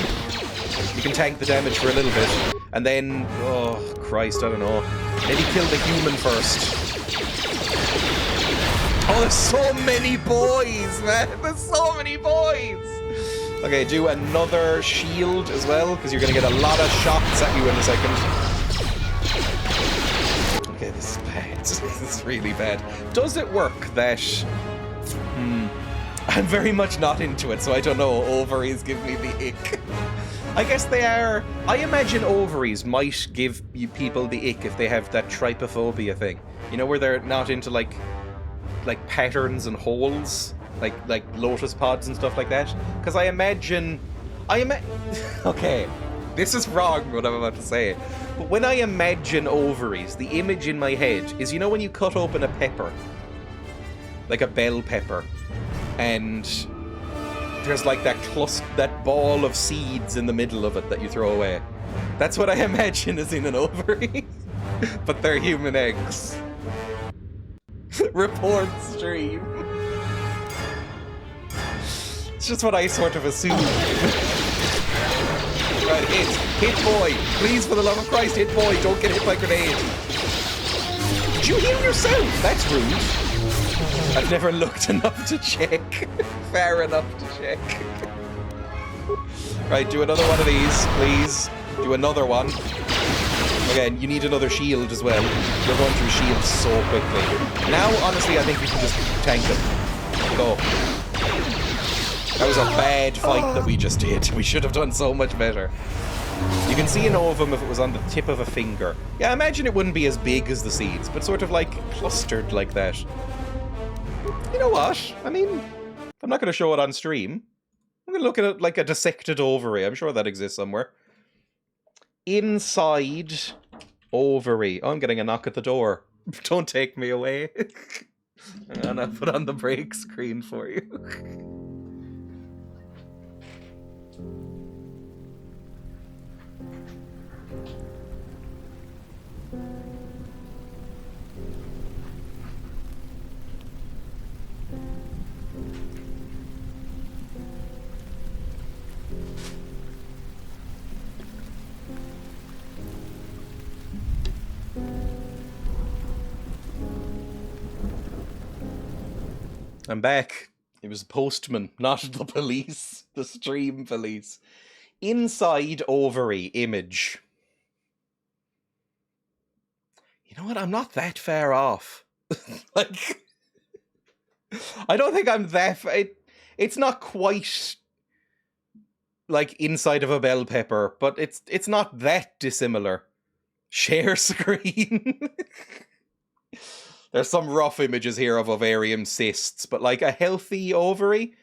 You can tank the damage for a little bit. And then, oh, Christ, I don't know. Maybe kill the human first. Oh, there's so many boys, man. There's so many boys. Okay, do another shield as well, because you're going to get a lot of shots at you in a second. Okay, this is bad. This is really bad. Does it work that... I'm very much not into it, so I don't know. Ovaries give me the ick. I guess they are... I imagine ovaries might give you people the ick if they have that trypophobia thing. You know, where they're not into, like patterns and holes? Like lotus pods and stuff like that? Because I imagine... Okay, this is wrong, what I'm about to say. But when I imagine ovaries, the image in my head is, you know when you cut open a pepper? Like a bell pepper. And there's like that ball of seeds in the middle of it that you throw away. That's what I imagine is in an ovary. But they're human eggs. Report stream. It's just what I sort of assume. Right, hit boy. Please, for the love of Christ, hit boy. Don't get hit by grenade. Did you heal yourself? That's rude. I've never looked enough to check. Fair enough to check. Right, do another one of these, please. Do another one. Again, you need another shield as well. You're going through shields so quickly. Now, honestly, I think we can just tank them. Go. That was a bad fight that we just did. We should have done so much better. You can see an ovum if it was on the tip of a finger. Yeah, I imagine it wouldn't be as big as the seeds, but sort of like clustered like that. You know what? I mean, I'm not going to show it on stream. I'm going to look at it like a dissected ovary. I'm sure that exists somewhere. Inside ovary. Oh, I'm getting a knock at the door. Don't take me away. I'm going to put on the break screen for you. I'm back. It was the postman, not the police. The stream police. Inside ovary image. You know what? I'm not that far off. Like, I don't think I'm that... It's not quite like inside of a bell pepper, but it's not that dissimilar. Share screen. There's some rough images here of ovarian cysts, but like a healthy ovary,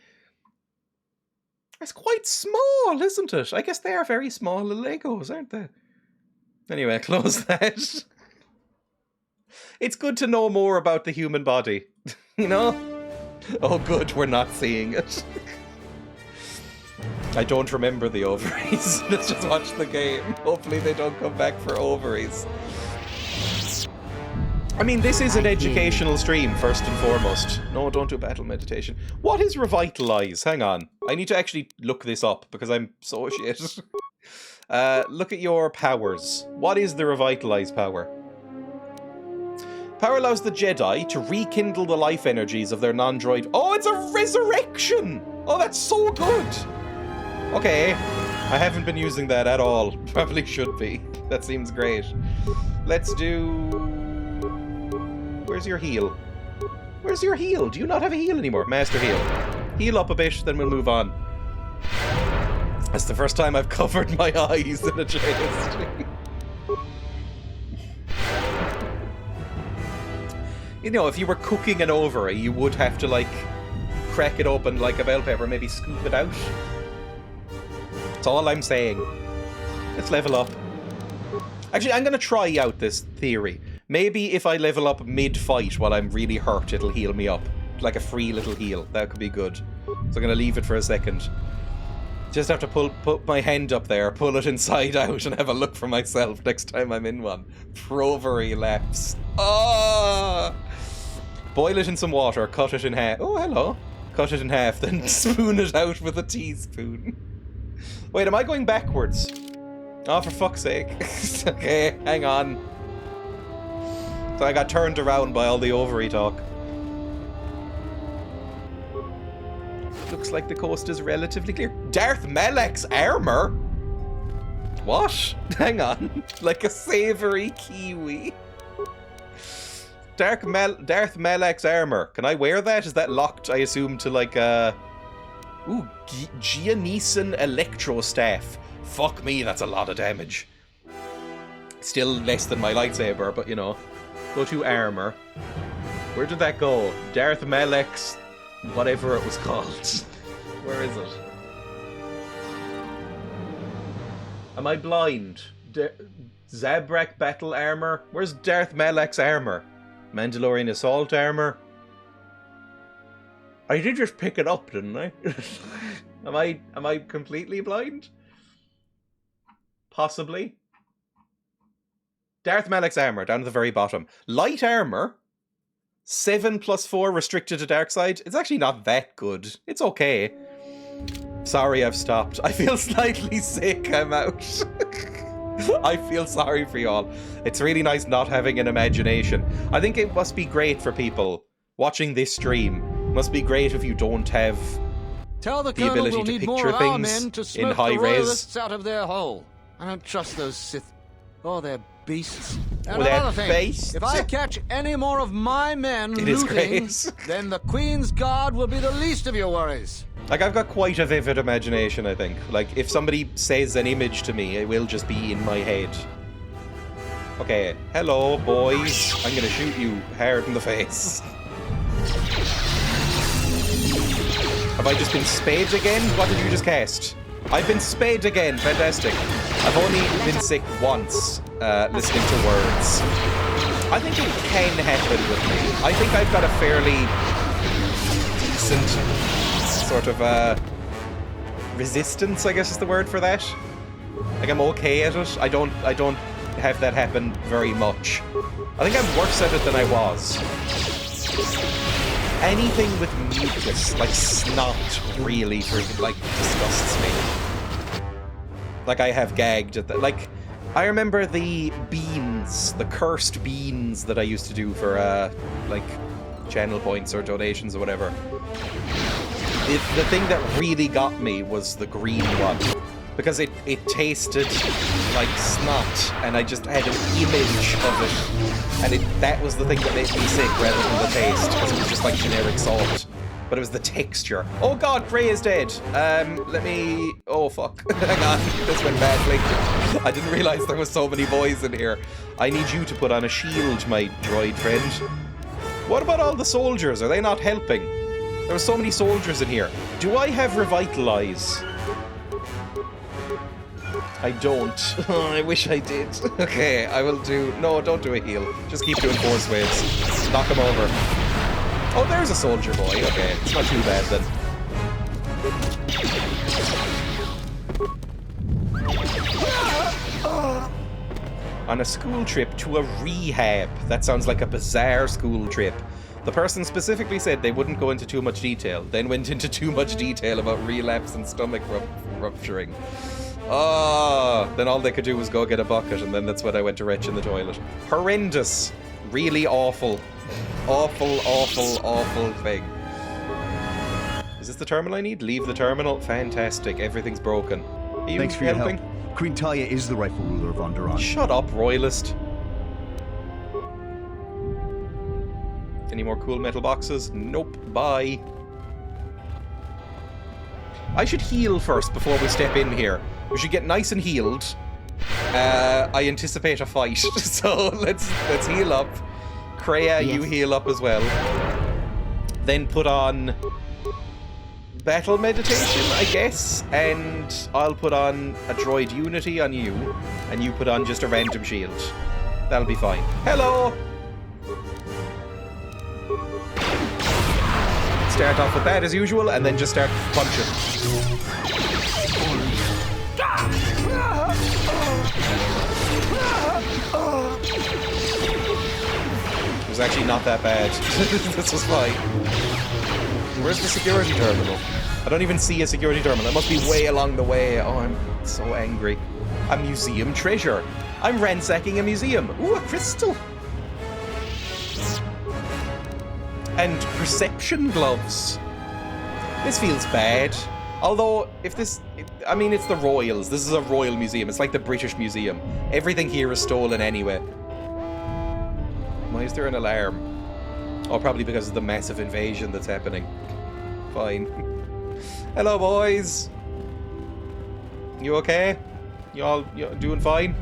it's quite small, isn't it? I guess they are very small little Legos, aren't they? Anyway, close that. It's good to know more about the human body, you know? Oh good, we're not seeing it. I don't remember the ovaries. Let's just watch the game. Hopefully they don't come back for ovaries. I mean, this is an educational stream, first and foremost. No, don't do battle meditation. What is revitalize? Hang on. I need to actually look this up, because I'm so shit. Look at your powers. What is the revitalize power? Power allows the Jedi to rekindle the life energies of their non-droid... Oh, it's a resurrection! Oh, that's so good! Okay. I haven't been using that at all. Probably should be. That seems great. Let's do... Where's your heal? Where's your heal? Do you not have a heal anymore? Master heal. Heal up a bit, then we'll move on. That's the first time I've covered my eyes in a Dreya stream. You know, if you were cooking an ovary, you would have to, like, crack it open like a bell pepper, maybe scoop it out. That's all I'm saying. Let's level up. Actually, I'm going to try out this theory. Maybe if I level up mid-fight while I'm really hurt, it'll heal me up. Like a free little heal. That could be good. So I'm going to leave it for a second. Just have to put my hand up there, pull it inside out, and have a look for myself next time I'm in one. Pro relapse. Oh! Boil it in some water, cut it in half. Oh, hello. Cut it in half, then spoon it out with a teaspoon. Wait, am I going backwards? Oh, for fuck's sake. Okay, hang on. So I got turned around by all the ovary talk. Looks like the coast is relatively clear. Darth Malak's armor? What? Hang on. Like a savory kiwi. Darth Malak's armor. Can I wear that? Is that locked, I assume, to like a... Ooh, Geoneson Electro Staff. Fuck me, that's a lot of damage. Still less than my lightsaber, but you know. Go to armor. Where did that go? Darth Malak's... whatever it was called. Where is it? Am I blind? Zabrak battle armor? Where's Darth Malak's armor? Mandalorian assault armor? I did just pick it up, didn't I? Am I completely blind? Possibly. Darth Malak's armor down at the very bottom. Light armor. 7+4 restricted to dark side. It's actually not that good. It's okay. Sorry, I've stopped. I feel slightly sick. I'm out. I feel sorry for y'all. It's really nice not having an imagination. I think it must be great for people watching this stream. It must be great if you don't have Tell the ability to picture things in high res. Out of their hole. I don't trust those Sith. Oh, they're beasts. And Well, another they're thing, beasts. if I catch any more of my men It is looting, great. then the Queen's Guard will be the least of your worries. Like, I've got quite a vivid imagination, I think. Like, if somebody says an image to me, it will just be in my head. Okay, hello, boys. I'm gonna shoot you hard in the face. Have I just been spayed again? What did you just cast? I've been spayed again. Fantastic. I've only been sick once, listening to words. I think it can happen with me. I think I've got a fairly decent sort of resistance, I guess is the word for that. Like, I'm okay at it. I don't have that happen very much. I think I'm worse at it than I was. Anything with mucus, like snot, really freaking, like, disgusts me. Like, I have gagged at that. Like, I remember the beans, the cursed beans that I used to do for, like, channel points or donations or whatever. The thing that really got me was the green one. Because it tasted like snot, and I just had an image of it. And that was the thing that made me sick rather than the taste, because it was just like generic salt. But it was the texture. Oh god, Dreya is dead. Let me... Oh fuck. Hang on, this went badly. I didn't realise there was so many boys in here. I need you to put on a shield, my droid friend. What about all the soldiers? Are they not helping? There were so many soldiers in here. Do I have Revitalize? I don't. I wish I did. Okay, I will do... No, don't do a heal. Just keep doing force waves. Knock him over. Oh, there's a soldier boy. Okay, it's not too bad then. On a school trip to a rehab. That sounds like a bizarre school trip. The person specifically said they wouldn't go into too much detail, then went into too much detail about relapse and stomach rupturing. Oh, then all they could do was go get a bucket, and then that's when I went to retch in the toilet. Horrendous. Really awful. Awful, awful, awful thing. Is this the terminal I need? Leave the terminal? Fantastic. Everything's broken. Are you Thanks for helping? your help. Queen Talia is the rightful ruler of Onderon. Shut up, royalist. Any more cool metal boxes? Nope. Bye. I should heal first before we step in here. We should get nice and healed. I anticipate a fight, so let's heal up. Kreia, you heal up as well. Then put on battle meditation, I guess, and I'll put on a droid unity on you, and you put on just a random shield. That'll be fine. Hello! Start off with that as usual, and then just start punching. It was actually not that bad. This was fine. Where's the security terminal? I don't even see a security terminal. It must be way along the way. Oh, I'm so angry. A museum treasure. I'm ransacking a museum. Ooh, a crystal. And perception gloves. This feels bad. Although, if this... I mean, it's the Royals. This is a royal museum. It's like the British Museum. Everything here is stolen anyway. Why is there an alarm? Oh, probably because of the massive invasion that's happening. Fine. Hello, boys. You okay? You doing fine?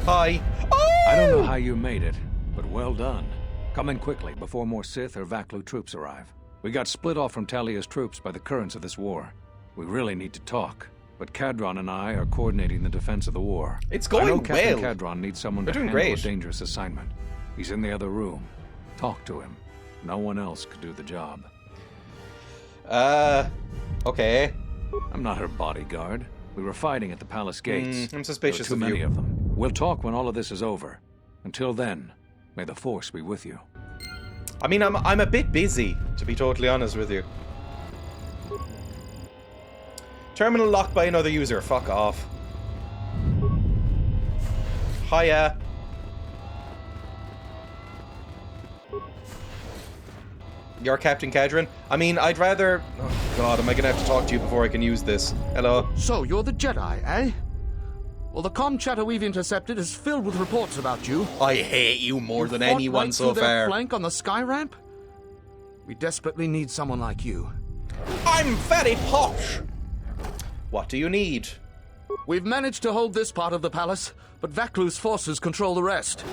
Hi. Oh! I don't know how you made it, but well done. Come in quickly before more Sith or Vaklu troops arrive. We got split off from Talia's troops by the currents of this war. We really need to talk, but Kadron and I are coordinating the defense of the war. It's going well. Captain Kadron needs someone to handle great. a dangerous assignment. He's in the other room. Talk to him. No one else could do the job. Okay. I'm not her bodyguard. We were fighting at the palace gates. I'm suspicious there are of too you. many of them. We'll talk when all of this is over. Until then, may the Force be with you. I mean, I'm a bit busy, to be totally honest with you. Terminal locked by another user. Fuck off. Hiya. You're Captain Kadron? I mean, I'd rather... Oh, God, am I going to have to talk to you before I can use this? Hello? So, you're the Jedi, eh? Well, the comm chatter we've intercepted is filled with reports about you. I hate you more than anyone so through their far. Flank on the sky ramp? We desperately need someone like you. I'm very posh! What do you need? We've managed to hold this part of the palace, but Vaklu's forces control the rest.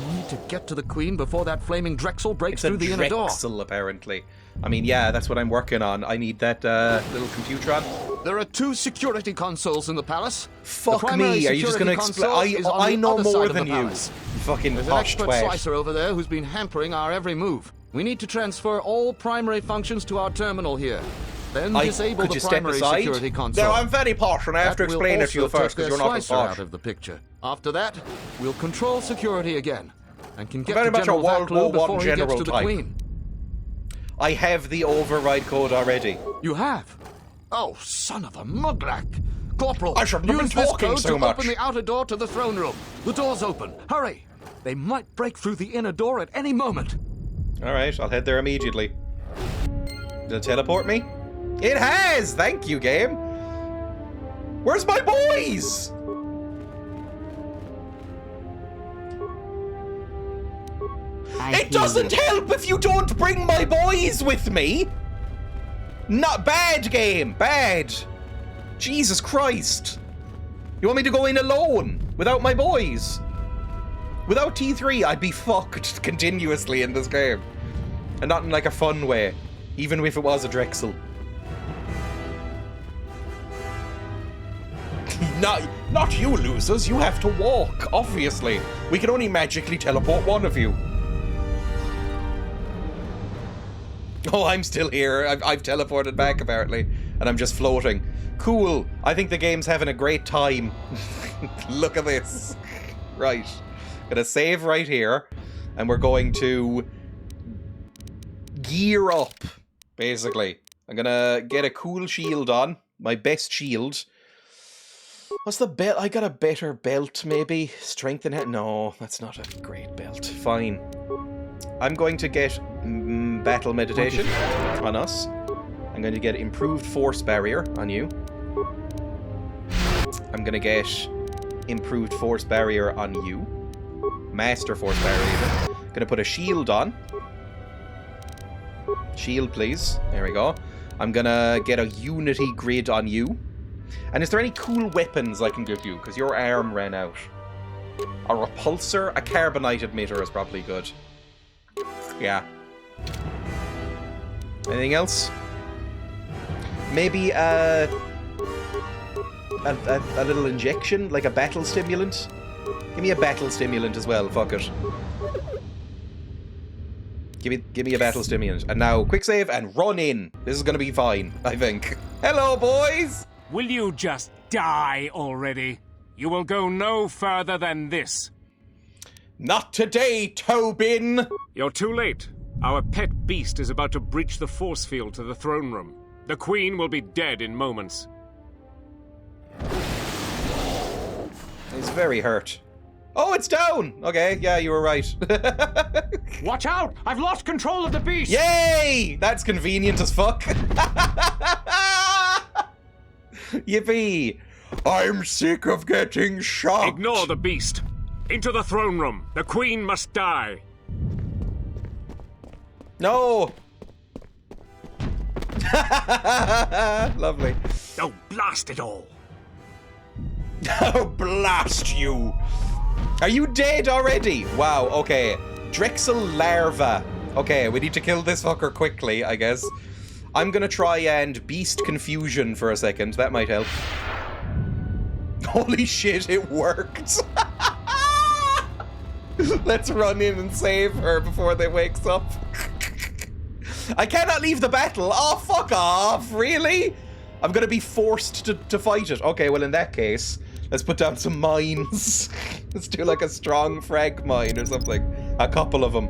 We need to get to the Queen before that flaming Drexel breaks through the inner door. Drexel, apparently. I mean, yeah, that's what I'm working on. I need that little computer on. There are 2 security consoles in the palace. Fuck me, are you just going to explain? I know more than you. Fucking There's posh an expert twat. slicer over there who's been hampering our every move. We need to transfer all primary functions to our terminal here. Then disable the primary security console. No, I'm very posh, and I have to explain it to you first, because you're not as posh. Out of the picture. After that, we'll control security again, and can get very to much General a World Vaklu War before I he gets general to the type. Queen. I have the override code already. You have? Oh, son of a muglak! Corporal, I shouldn't have been use this talking code so to much. open the outer door to the throne room. The door's open. Hurry! They might break through the inner door at any moment. Alright, I'll head there immediately. Did it teleport me? It has! Thank you, game! Where's my boys? It doesn't help if you don't bring my boys with me! Not bad, game! Bad! Jesus Christ! You want me to go in alone? Without my boys? Without T3, I'd be fucked continuously in this game. And not in like a fun way. Even if it was a Drexel. Not you, losers. You have to walk, obviously. We can only magically teleport one of you. Oh, I'm still here. I've teleported back, apparently. And I'm just floating. Cool. I think the game's having a great time. Look at this. Right. Gonna save right here. And we're going to gear up, basically. I'm gonna get a cool shield on. My best shield. What's the belt? I got a better belt, maybe? Strengthen it? No, that's not a great belt. Fine. I'm going to get battle meditation on us. I'm going to get improved force barrier on you. I'm going to get improved force barrier on you. Master force barrier even. Going to put a shield on. Shield, please. There we go. I'm going to get a unity grid on you. And is there any cool weapons I can give you? Because your arm ran out. A repulsor? A carbonite emitter is probably good. Yeah. Anything else? Maybe a little injection, like a battle stimulant. Give me a battle stimulant as well, fuck it. Give me a battle stimulant. And now, quick save and run in. This is gonna be fine, I think. Hello, boys! Will you just die already? You will go no further than this. Not today, Tobin! You're too late. Our pet beast is about to breach the force field to the throne room. The Queen will be dead in moments. He's very hurt. Oh, it's down! Okay, yeah, you were right. Watch out! I've lost control of the beast! Yay! That's convenient as fuck. Yippee! I'm sick of getting shot! Ignore the beast. Into the throne room. The Queen must die. No! Lovely. Oh, blast it all. Oh, blast you! Are you dead already? Wow, okay. Drexel larva. Okay, we need to kill this fucker quickly, I guess. I'm gonna try and beast confusion for a second. That might help. Holy shit, it worked! Let's run in and save her before they wakes up. I cannot leave the battle! Oh, fuck off! Really? I'm gonna be forced to fight it. Okay, well in that case, let's put down some mines. Let's do like a strong frag mine or something. A couple of them.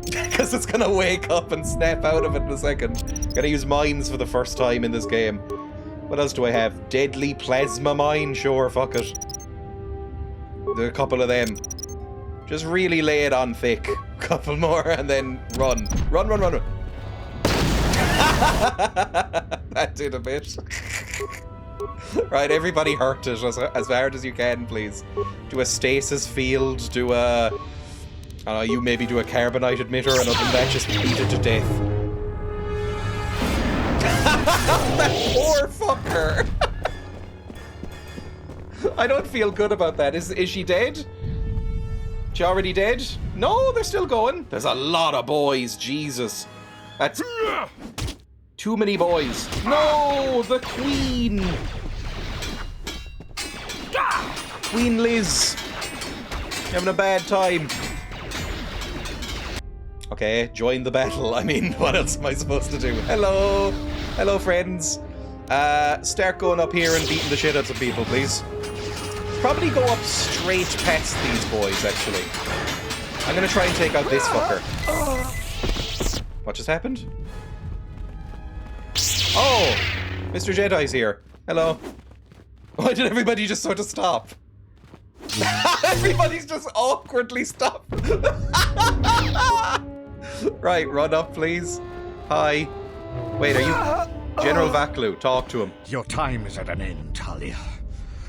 Because it's gonna wake up and snap out of it in a second. Gonna use mines for the first time in this game. What else do I have? Deadly plasma mine? Sure, fuck it. There are a couple of them. Just really lay it on thick. Couple more and then run. Run, run, run, run. That did a bit. Right, everybody hurt it as hard as you can, please. Do a stasis field, do a... you maybe do a carbonite emitter, and other than that, just beat it to death. That poor fucker! I don't feel good about that. Is she dead? She already dead? No, they're still going. There's a lot of boys, Jesus. That's too many boys. No, the Queen. Queen Liz. Having a bad time. Okay, join the battle. I mean, what else am I supposed to do? Hello. Hello, friends. Start going up here and beating the shit out of some people, please. Probably go up straight past these boys, actually. I'm gonna try and take out this fucker. What just happened? Oh! Mr. Jedi's here. Hello. Why did everybody just sort of stop? Everybody's just awkwardly stopped. Right, run up, please. Hi. Wait, are you... General Vaklu, talk to him. Your time is at an end, Talia.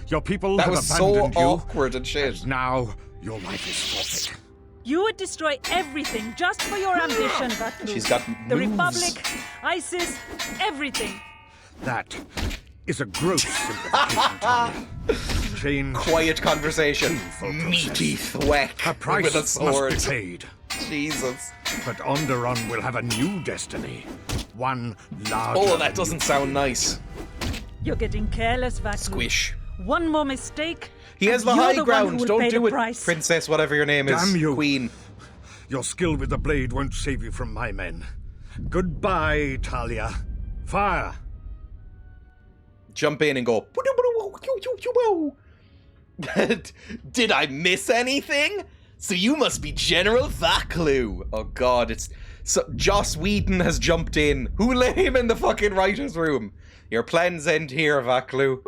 Your people that have was abandoned so you. Awkward and shit. And now, your life is forfeit. You would destroy everything just for your ambition, Vaklu. She's got the moves. Republic, ISIS, everything. That is a gross simplification, Talia. Change. Quiet conversation. Meaty thwack A price with a sword. must be paid. Jesus. But Onderon will have a new destiny. One larger. Oh, that doesn't sound nice. You're getting careless, Vaklu. Squish. One more mistake. He has the high ground. Don't do it, price. Princess, whatever your name is. Damn you. Queen. Your skill with the blade won't save you from my men. Goodbye, Talia. Fire. Jump in and go. Did I miss anything? So you must be General Vaklu. Oh God, it's so Joss Whedon has jumped in. Who let him in the fucking writer's room? Your plans end here, Vaklu.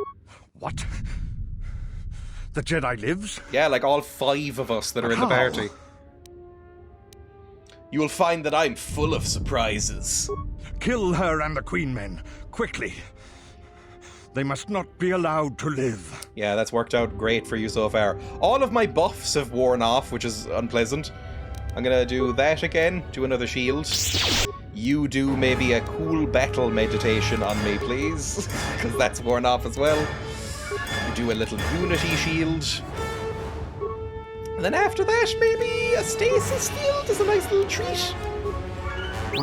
What? The Jedi lives? Yeah, like all 5 of us that are in the party. You will find that I'm full of surprises. Kill her and the Queen men, quickly. They must not be allowed to live. Yeah, that's worked out great for you so far. All of my buffs have worn off, which is unpleasant. I'm gonna do that again, do another shield. You do maybe a cool battle meditation on me, please, because that's worn off as well. You do a little unity shield. And then after that, maybe a stasis field is a nice little treat.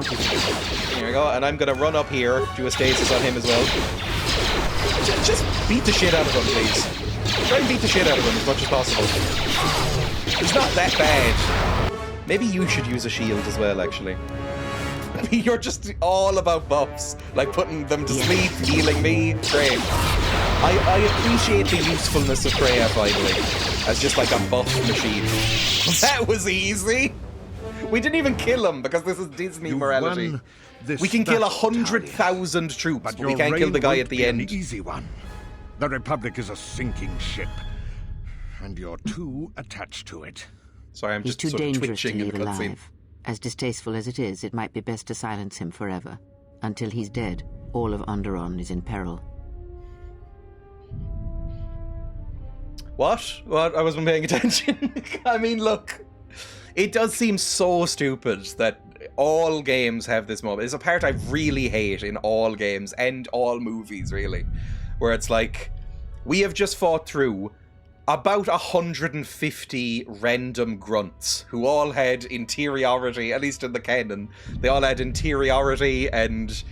Here we go, and I'm gonna run up here, do a stasis on him as well. Just beat the shit out of him, please. Try and beat the shit out of him as much as possible. He's not that bad. Maybe you should use a shield as well, actually. I mean, you're just all about buffs, like putting them to sleep, healing me. Great. I appreciate the usefulness of Dreya finally, as just like a buff machine. That was easy. We didn't even kill him because this is Disney morality. We can kill 100,000 troops, but we can't kill the guy at the end. An easy one. The Republic is a sinking ship, and you're too attached to it. Sorry, I'm He's just too sort of dangerous to twitching in leave the cutscene. alive. As distasteful as it is, it might be best to silence him forever. Until he's dead, all of Onderon is in peril. What? I wasn't paying attention. I mean, look, it does seem so stupid that all games have this moment. It's a part I really hate in all games and all movies, really, where it's like, we have just fought through about 150 random grunts who all had interiority, at least in the canon. They all had interiority and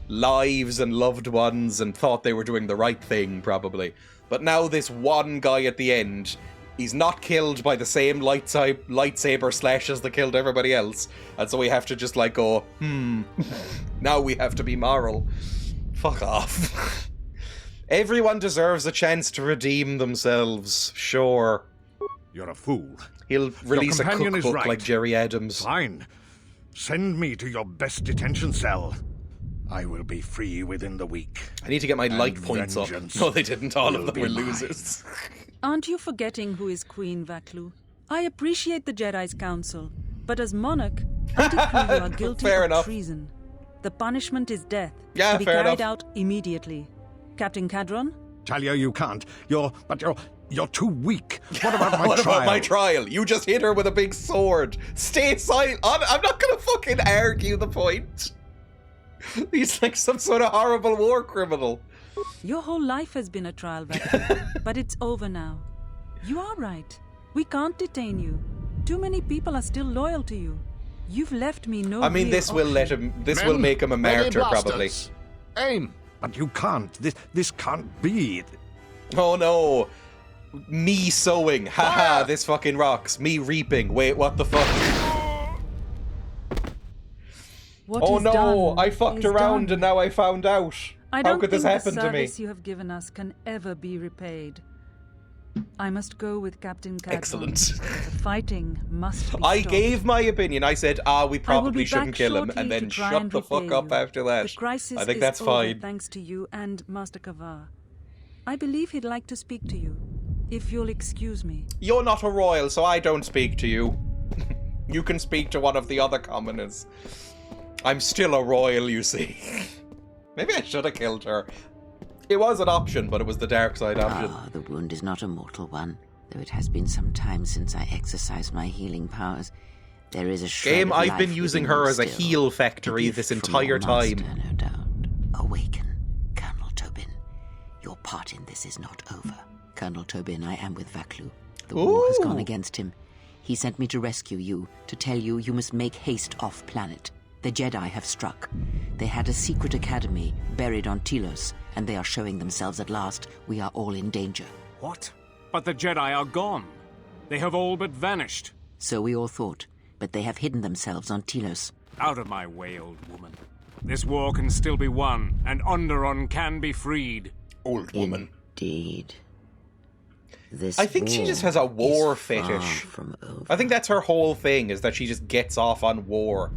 lives and loved ones and thought they were doing the right thing, probably. But now this one guy at the end, he's not killed by the same lightsaber slashes that killed everybody else. And so we have to just like go, now we have to be moral. Fuck off. Everyone deserves a chance to redeem themselves, sure. You're a fool. He'll release a companion is cookbook right. like Jerry Adams. Fine. Send me to your best detention cell. I will be free within the week. I need to get my light points up. No, they didn't. All of them were mine. losers. Aren't you forgetting who is Queen Vaklu? I appreciate the Jedi's counsel, but as monarch, I decree you are guilty Fair of enough. treason. The punishment is death, Yeah, to be fair carried enough. out immediately. Captain Cadron? Talia, you can't. You're too weak. What about my What trial? about my trial? You just hit her with a big sword. Stay silent. I'm not gonna fucking argue the point. He's like some sort of horrible war criminal. Your whole life has been a trial, Vaklu, but it's over now. You are right. We can't detain you. Too many people are still loyal to you. You've left me no I mean, real this will option. let him. This will Men, make him a ready martyr, probably. blasters. Aim. But you can't. This can't be. Oh no. Me sowing. Haha, this fucking rocks. Me reaping. Wait, what the fuck? What Oh is no, done I fucked is around done. and now I found out. I How don't could this think happen the to me? service you have given us can ever be repaid. I must go with Captain Cadron. Excellent. The fighting must be I stopped. gave my opinion. I said, we I will probably be shouldn't back kill him, shortly and then to try shut and the fuck repay up you. after that. The crisis I think is that's over fine. thanks to you and Master Kavar. I believe he'd like to speak to you, if you'll excuse me. You're not a royal, so I don't speak to you. You can speak to one of the other commoners. I'm still a royal, you see. Maybe I should have killed her. It was an option, but it was the dark side option. Ah, the wound is not a mortal one, though it has been some time since I exercised my healing powers. There is a shred Game, of I've been life using within her me as a still. heal factory gift this from entire your time. master, no doubt. Awaken, Colonel Tobin. Your part in this is not over. Colonel Tobin, I am with Vaklu. The war has gone against him. He sent me to rescue you, to tell you you must make haste off-planet. The Jedi have struck. They had a secret academy buried on Telos, and they are showing themselves at last. We are all in danger. What? But the Jedi are gone. They have all but vanished. So we all thought, but they have hidden themselves on Telos. Out of my way, old woman. This war can still be won, and Onderon can be freed. Old woman. Indeed. This I think she just has a war is far fetish. from over. I think that's her whole thing, is that she just gets off on war.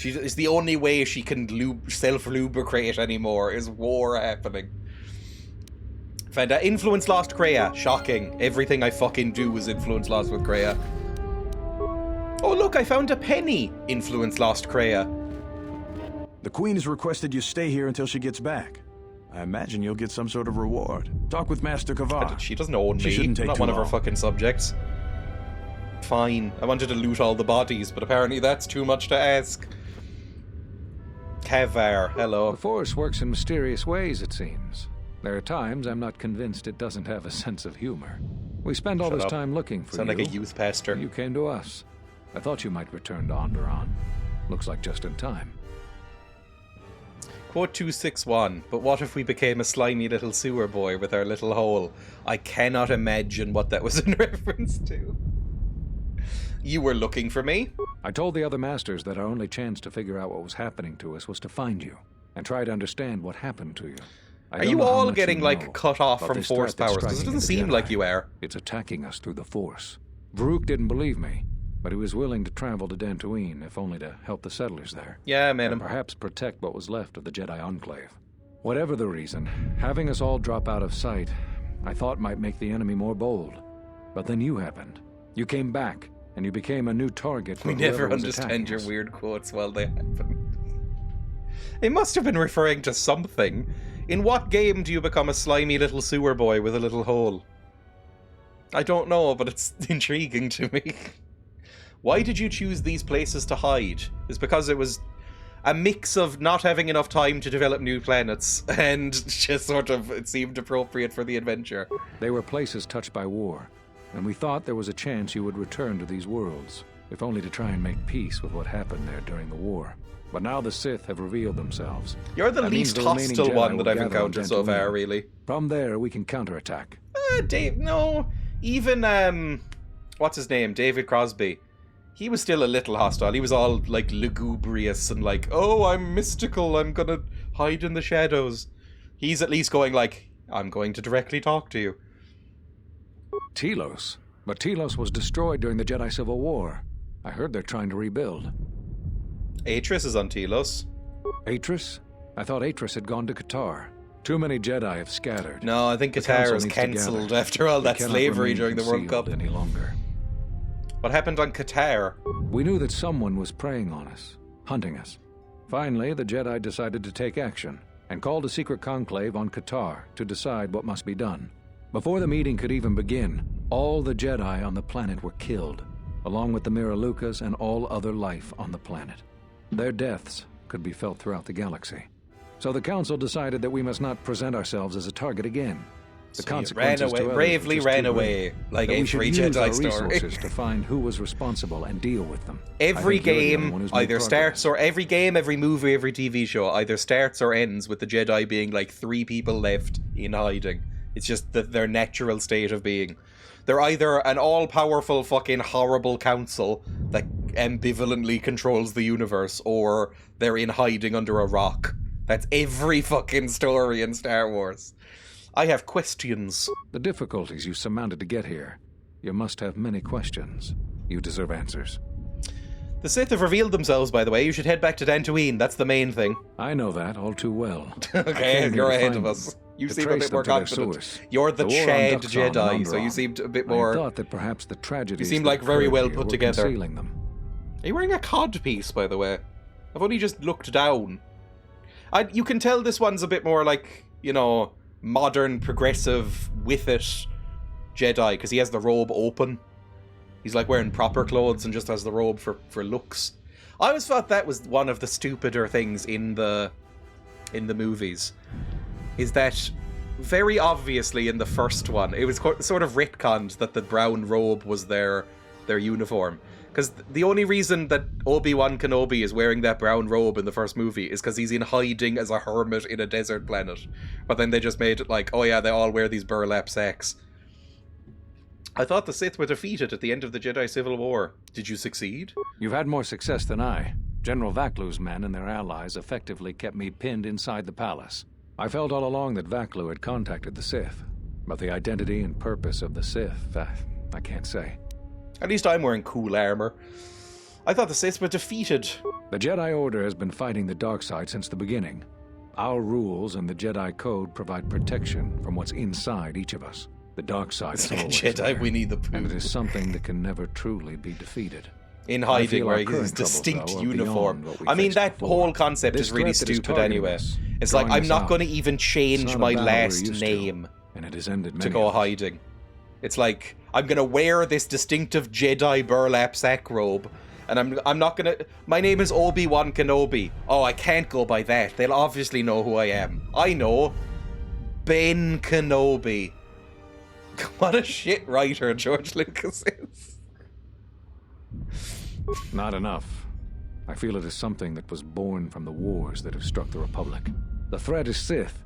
It's the only way she can self-lubricate anymore, is war happening. Found out influence lost Dreya. Shocking. Everything I fucking do is influence lost with Dreya. Oh look, I found a penny. Influence lost Dreya. The Queen has requested you stay here until she gets back. I imagine you'll get some sort of reward. Talk with Master Kavar. She doesn't own She me. shouldn't take I'm not too one of her long. fucking subjects. Fine. I wanted to loot all the bodies, but apparently that's too much to ask. Kavar, hello. The Force works in mysterious ways, it seems. There are times I'm not convinced it doesn't have a sense of humor. We spend all Shut this up. time looking for Sound you. like a youth pastor. You came to us. I thought you might return to Onderon. Looks like just in time. Quote 261, but what if we became a slimy little sewer boy with our little hole? I cannot imagine what that was in reference to. You were looking for me? I told the other masters that our only chance to figure out what was happening to us was to find you, and try to understand what happened to you. Are you all getting, like, cut off from Force powers? Because it doesn't seem like you are. It's attacking us through the Force. Varuk didn't believe me, but he was willing to travel to Dantooine, if only to help the settlers there. Yeah, I met him. Perhaps protect what was left of the Jedi Enclave. Whatever the reason, having us all drop out of sight, I thought might make the enemy more bold. But then you happened. You came back, and you became a new target for We never understand your weird quotes while they happen. It must have been referring to something. In what game do you become a slimy little sewer boy with a little hole? I don't know, but it's intriguing to me. Why did you choose these places to hide? It's because it was a mix of not having enough time to develop new planets, and just sort of, it seemed appropriate for the adventure. They were places touched by war, and we thought there was a chance you would return to these worlds, if only to try and make peace with what happened there during the war. But now the Sith have revealed themselves. You're the least hostile one that I've encountered so far, really. From there, we can counterattack. Dave, no. Even, what's his name? David Crosby. He was still a little hostile. He was all, like, lugubrious and like, oh, I'm mystical, I'm gonna hide in the shadows. He's at least going like, I'm going to directly talk to you. Telos? But Telos was destroyed during the Jedi Civil War. I heard they're trying to rebuild. Atris is on Telos. Atris? I thought Atris had gone to KotOR. Too many Jedi have scattered. No, I think KotOR was cancelled after all that slavery during the World Cup. Any longer. What happened on KotOR? We knew that someone was preying on us, hunting us. Finally, the Jedi decided to take action, and called a secret conclave on KotOR to decide what must be done. Before the meeting could even begin, all the Jedi on the planet were killed, along with the Miralukas and all other life on the planet. Their deaths could be felt throughout the galaxy. So the Council decided that we must not present ourselves as a target again. The consequences to others bravely ran away, like every Jedi story. To find who was responsible and deal with them. Every game either starts, or every game, every movie, every TV show either starts or ends with the Jedi being like 3 people left in hiding. It's just their natural state of being. They're either an all-powerful fucking horrible council that ambivalently controls the universe, or they're in hiding under a rock. That's every fucking story in Star Wars. I have questions. The difficulties you surmounted to get here. You must have many questions. You deserve answers. The Sith have revealed themselves, by the way. You should head back to Dantooine. That's the main thing. I know that all too well. Okay, you're ahead of us. You seem a bit more confident. You're the Chad Jedi, so you seemed a bit more... I thought that perhaps the tragedies... You seem like very well put together. Them. Are you wearing a cod piece, by the way? I've only just looked down. You can tell this one's a bit more like, you know, modern, progressive, with it Jedi, because he has the robe open. He's like wearing proper clothes and just has the robe for looks. I always thought that was one of the stupider things in the movies. Is that very obviously in the first one, it was sort of retconned that the brown robe was their uniform. Because the only reason that Obi-Wan Kenobi is wearing that brown robe in the first movie is because he's in hiding as a hermit in a desert planet. But then they just made it like, oh yeah, they all wear these burlap sacks. I thought the Sith were defeated at the end of the Jedi Civil War. Did you succeed? You've had more success than I. General Vaklu's men and their allies effectively kept me pinned inside the palace. I felt all along that Vaklu had contacted the Sith. But the identity and purpose of the Sith, I can't say. At least I'm wearing cool armor. I thought the Sith were defeated. The Jedi Order has been fighting the dark side since the beginning. Our rules and the Jedi Code provide protection from what's inside each of us. The dark side is always Jedi, there, we need the poo. and it is something that can never truly be defeated. In hiding, where his distinct uniform. I mean, that whole concept is really stupid anyway. It's like, I'm not going to even change my last name and it has ended to go hiding. It's like, I'm going to wear this distinctive Jedi burlap sack robe, and I'm not going to... My name is Obi-Wan Kenobi. Oh, I can't go by that. They'll obviously know who I am. I know. Ben Kenobi. What a shit writer George Lucas is. Not enough. I feel it is something that was born from the wars that have struck the Republic. The threat is Sith,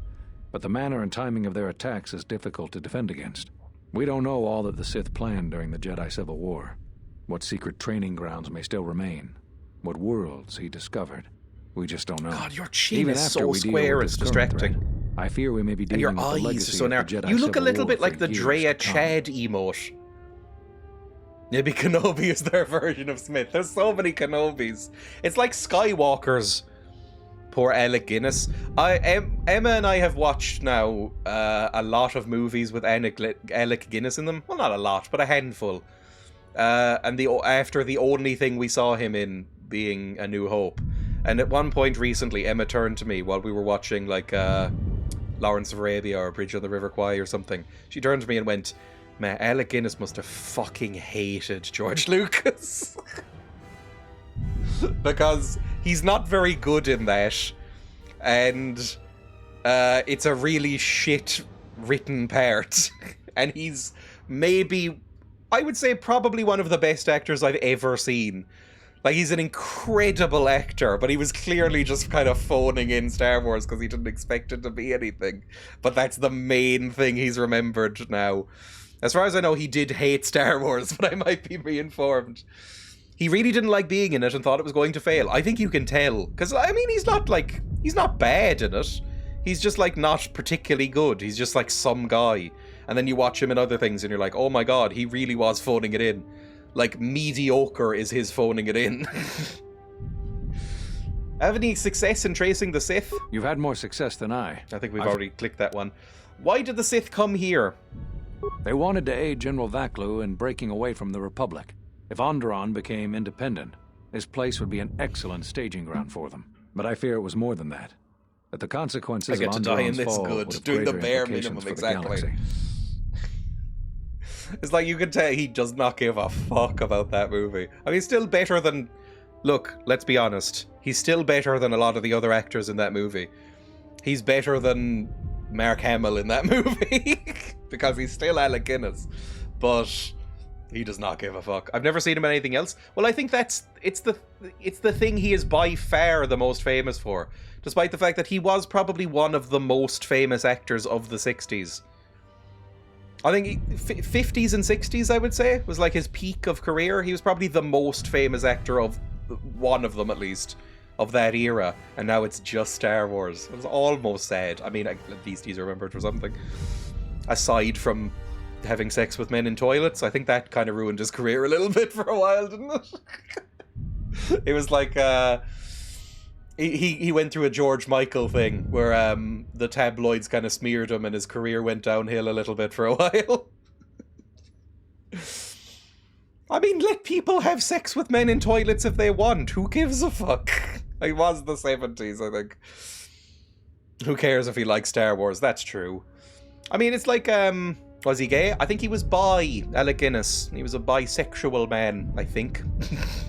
but the manner and timing of their attacks is difficult to defend against. We don't know all that the Sith planned during the Jedi Civil War. What secret training grounds may still remain. What worlds he discovered. We just don't know. God, your chin Even is after so we deal square, with it's this current distracting. threat, I fear we may be And dealing your with the eyes are legacy so of the narrow. Jedi You look a Civil little War bit like for the years Dreya to come. Chad emote. Maybe Kenobi is their version of Smith. There's so many Kenobis. It's like Skywalkers. Poor Alec Guinness. Emma and I have watched now a lot of movies with Alec Guinness in them. Well, not a lot, but a handful. And after the only thing we saw him in being A New Hope. And at one point recently, Emma turned to me while we were watching like Lawrence of Arabia or Bridge on the River Kwai or something. She turned to me and went, "Man, Alec Guinness must have fucking hated George Lucas." Because he's not very good in that. And it's a really shit written part. And he's maybe, I would say, probably one of the best actors I've ever seen. Like, he's an incredible actor, but he was clearly just kind of phoning in Star Wars because he didn't expect it to be anything. But that's the main thing he's remembered now. As far as I know, he did hate Star Wars, but I might be reinformed. He really didn't like being in it and thought it was going to fail. I think you can tell. Because, I mean, he's not bad in it. He's just, like, not particularly good. He's just, like, some guy. And then you watch him in other things and you're like, oh my god, he really was phoning it in. Like, mediocre is his phoning it in. Have any success in tracing the Sith? You've had more success than I. I think we've already clicked that one. Why did the Sith come here? They wanted to aid General Vaklu in breaking away from the Republic. If Onderon became independent, this place would be an excellent staging ground for them. But I fear it was more than that. That the consequences I get to of die in Onderon's this fall good, would have doing the greater bare implications minimum, for the exactly. galaxy. It's like you can tell he does not give a fuck about that movie. I mean, still better than... Look, let's be honest. He's still better than a lot of the other actors in that movie. He's better than Mark Hamill in that movie. Because he's still Alec Guinness. But he does not give a fuck. I've never seen him in anything else. Well, I think it's the thing he is by far the most famous for. Despite the fact that he was probably one of the most famous actors of the 60s. I think 50s and 60s, I would say, was like his peak of career. He was probably the most famous actor of one of them, at least, of that era. And now it's just Star Wars. It was almost sad. I mean, at least he's remembered for something. Aside from having sex with men in toilets, I think that kind of ruined his career a little bit for a while, didn't it? It was like... He went through a George Michael thing where the tabloids kind of smeared him and his career went downhill a little bit for a while. I mean, let people have sex with men in toilets if they want. Who gives a fuck? It was the 70s, I think. Who cares if he likes Star Wars? That's true. I mean, it's like, was he gay? I think he was bi, Alec Guinness. He was a bisexual man, I think.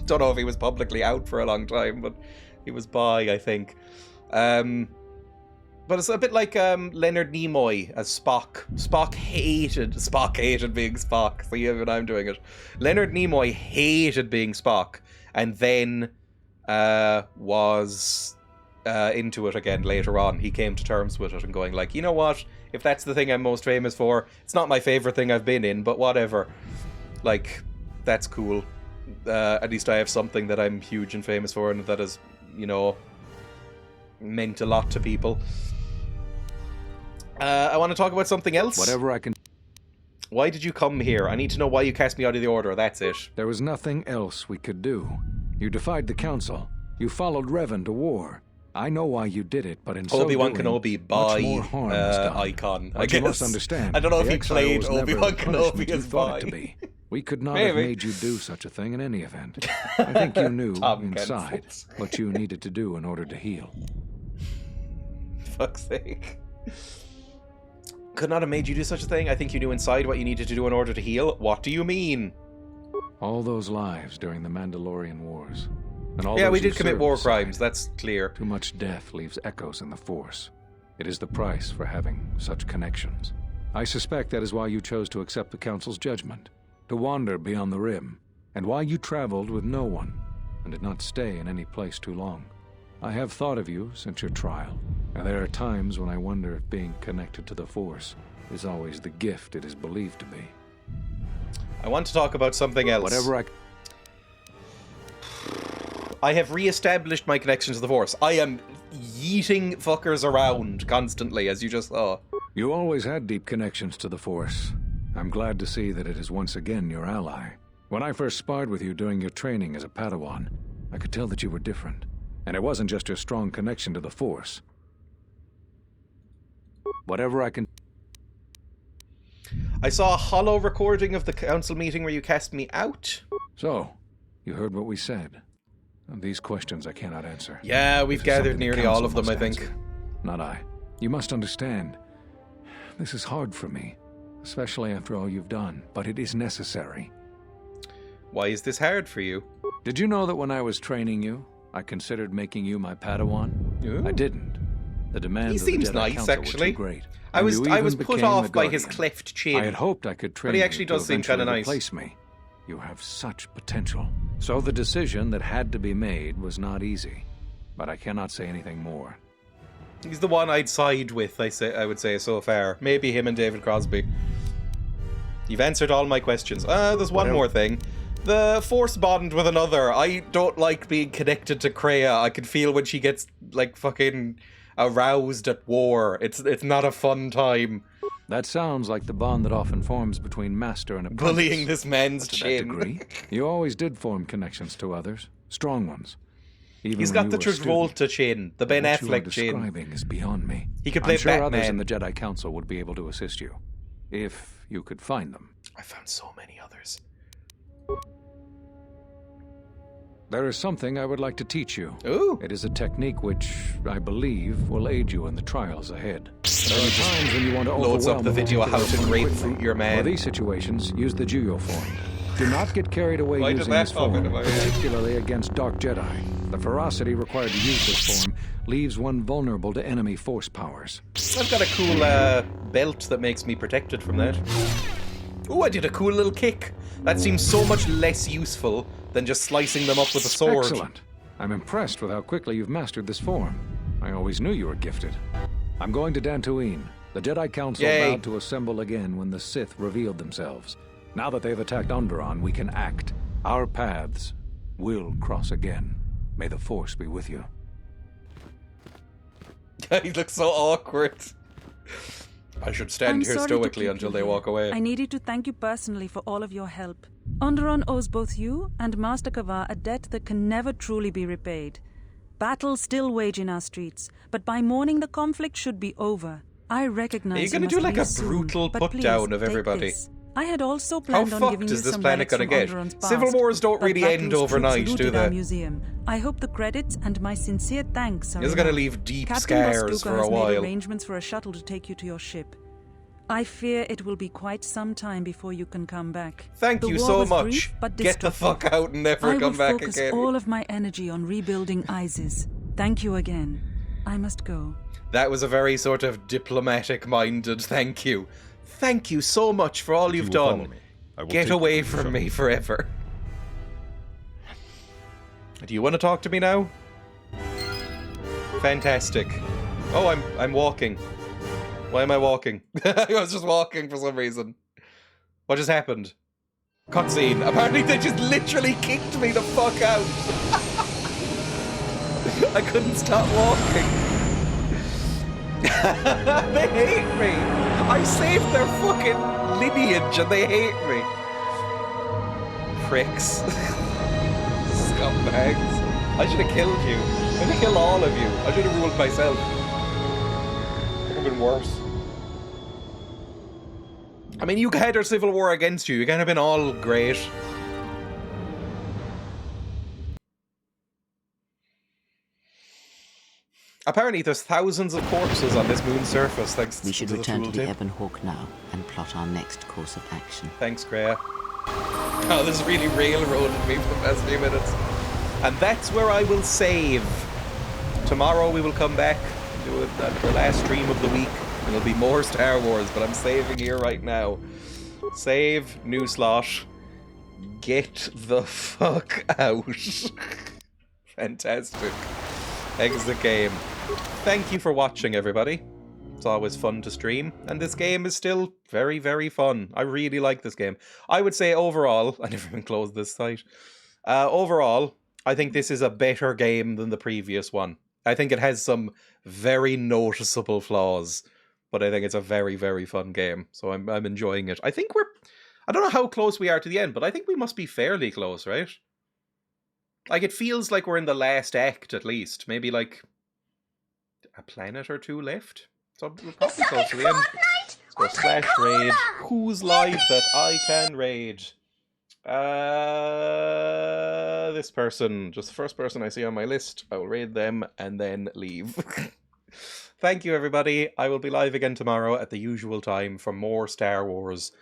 Don't know if he was publicly out for a long time, but... he was bi, I think. But it's a bit like Leonard Nimoy as Spock. Spock hated being Spock. See, even I'm doing it. Leonard Nimoy hated being Spock. And then was into it again later on. He came to terms with it and going like, you know what? If that's the thing I'm most famous for, it's not my favorite thing I've been in, but whatever. Like, that's cool. At least I have something that I'm huge and famous for and that is... you know, meant a lot to people. I want to talk about something else. Whatever I can... Why did you come here? I need to know why you cast me out of the Order, that's it. There was nothing else we could do. You defied the Council. You followed Revan to war. I know why you did it, but in so doing, Obi-Wan Kenobi by much more harm was done. Icon, I But guess. you must understand, I don't know if the he exile played was never Obi-Wan the punishment Kenobi you as thought by. it to be. We could not Maybe. have made you do such a thing in any event. I think you knew inside cancels. what you needed to do in order to heal. Fuck's sake. Could not have made you do such a thing? I think you knew inside what you needed to do in order to heal? What do you mean? All those lives during the Mandalorian Wars. And all Yeah, those we who did commit served war beside. crimes, that's clear. Too much death leaves echoes in the Force. It is the price for having such connections. I suspect that is why you chose to accept the Council's judgment, to wander beyond the Rim, and why you traveled with no one, and did not stay in any place too long. I have thought of you since your trial, and there are times when I wonder if being connected to the Force is always the gift it is believed to be. I want to talk about something else. I have re-established my connection to the Force. I am yeeting fuckers around constantly, as you just saw. You always had deep connections to the Force. I'm glad to see that it is once again your ally. When I first sparred with you during your training as a Padawan, I could tell that you were different. And it wasn't just your strong connection to the Force. Whatever I can... I saw a hollow recording of the council meeting where you cast me out. So, you heard what we said. And these questions I cannot answer. Yeah, we've gathered nearly all of them, I think. Not I. You must understand. This is hard for me, especially after all you've done, but it is necessary. Why is this hard for you? Did you know that when I was training you, I considered making you my Padawan? Ooh. I didn't. The demands he seems of the Jedi nice, Council actually. were too great. I was put off by his Guardian. cleft chin. I had hoped I could train but he actually you to does seem kind of eventually nice. replace me. You have such potential. So the decision that had to be made was not easy. But I cannot say anything more. He's the one I'd side with, I would say, so far. Maybe him and David Crosby. You've answered all my questions. There's one more thing. The Force bond with another. I don't like being connected to Kreia. I can feel when she gets, like, fucking aroused at war. It's not a fun time. That sounds like the bond that often forms between master and apprentice. Bullying this man's To chin. that degree, you always did form connections to others. Strong ones. Even He's when got the you were a student. Travolta chin. The Ben What you are Affleck chin. describing is beyond me. He could play I'm sure Batman. others in the Jedi Council would be able to assist you. If you could find them. I found so many others. There is something I would like to teach you. Ooh. It is a technique which, I believe, will aid you in the trials ahead. There are times when you want to loads up overwhelm the a video of how to particular opponent grapefruit your quickly. man. For these situations, use the Juyo form. Do not get carried away Why did using that this pop form, into my head? particularly against Dark Jedi. The ferocity required to use this form leaves one vulnerable to enemy force powers. I've got a cool belt that makes me protected from that. Ooh, I did a cool little kick. That seems so much less useful than just slicing them up with a sword. Excellent. I'm impressed with how quickly you've mastered this form. I always knew you were gifted. I'm going to Dantooine. The Jedi Council Yay. vowed to assemble again when the Sith revealed themselves. Now that they've attacked Onderon, we can act. Our paths will cross again. May the Force be with you. He looks so awkward. I should stand I'm here sorry to stoically keep until you they here. walk away. I needed to thank you personally for all of your help. Onderon owes both you and Master Kavar a debt that can never truly be repaid. Battles still wage in our streets, but by morning the conflict should be over. I recognize Are you gonna must do like leave a soon, brutal but put please, down of take everybody? this. I had also How planned on fucked giving you is this some planet relics gonna from get? Onderon's past, Civil wars don't but really Vacuum's end troops overnight, do looted they? our museum. I hope the credits and my sincere thanks are This is gonna enough. leave deep Captain scars Bostuka for a has made while. arrangements for a shuttle to take you to your ship. I fear it will be quite some time before you can come back. Thank The you war so was much. brief, but Get the destructive. fuck out and never I come will back focus again. all of my energy on rebuilding ISIS. Thank you again. I must go. That was a very sort of diplomatic-minded thank you. Thank you so much for all you've will follow done. me. I will Get take you away to the from shuttle. me forever. Do you want to talk to me now? Fantastic. Oh, I'm walking. Why am I walking? I was just walking for some reason. What just happened? Cutscene. Apparently they just literally kicked me the fuck out. I couldn't stop walking. They hate me. I saved their fucking lineage and they hate me. Pricks. Scumbags. I should have killed you. I should have killed all of you. I should have ruled myself. It would have been worse. I mean, you had our civil war against you. You can't have been all great. Apparently, there's thousands of corpses on this moon's surface, thanks We should to the return to the tooltip. Ebon Hawk now and plot our next course of action. Thanks, Greya. Oh, this really railroaded me for the past few minutes. And that's where I will save. Tomorrow we will come back and do the last stream of the week. And there'll be more Star Wars, but I'm saving here right now. Save, new slot. Get the fuck out. Fantastic. Exit game. Thank you for watching, everybody. It's always fun to stream, and this game is still very, very fun. I really like this game. I would say overall, I never even closed this site. Overall, I think this is a better game than the previous one. I think it has some very noticeable flaws, but I think it's a very, very fun game. So I'm enjoying it. I think I don't know how close we are to the end, but I think we must be fairly close, right? Like, it feels like we're in the last act, at least. Maybe, like, a planet or two left? So we're probably close to the end. Let's go /raid. Who's live that I can raid? This person. Just the first person I see on my list. I will raid them and then leave. Thank you, everybody. I will be live again tomorrow at the usual time for more Star Wars.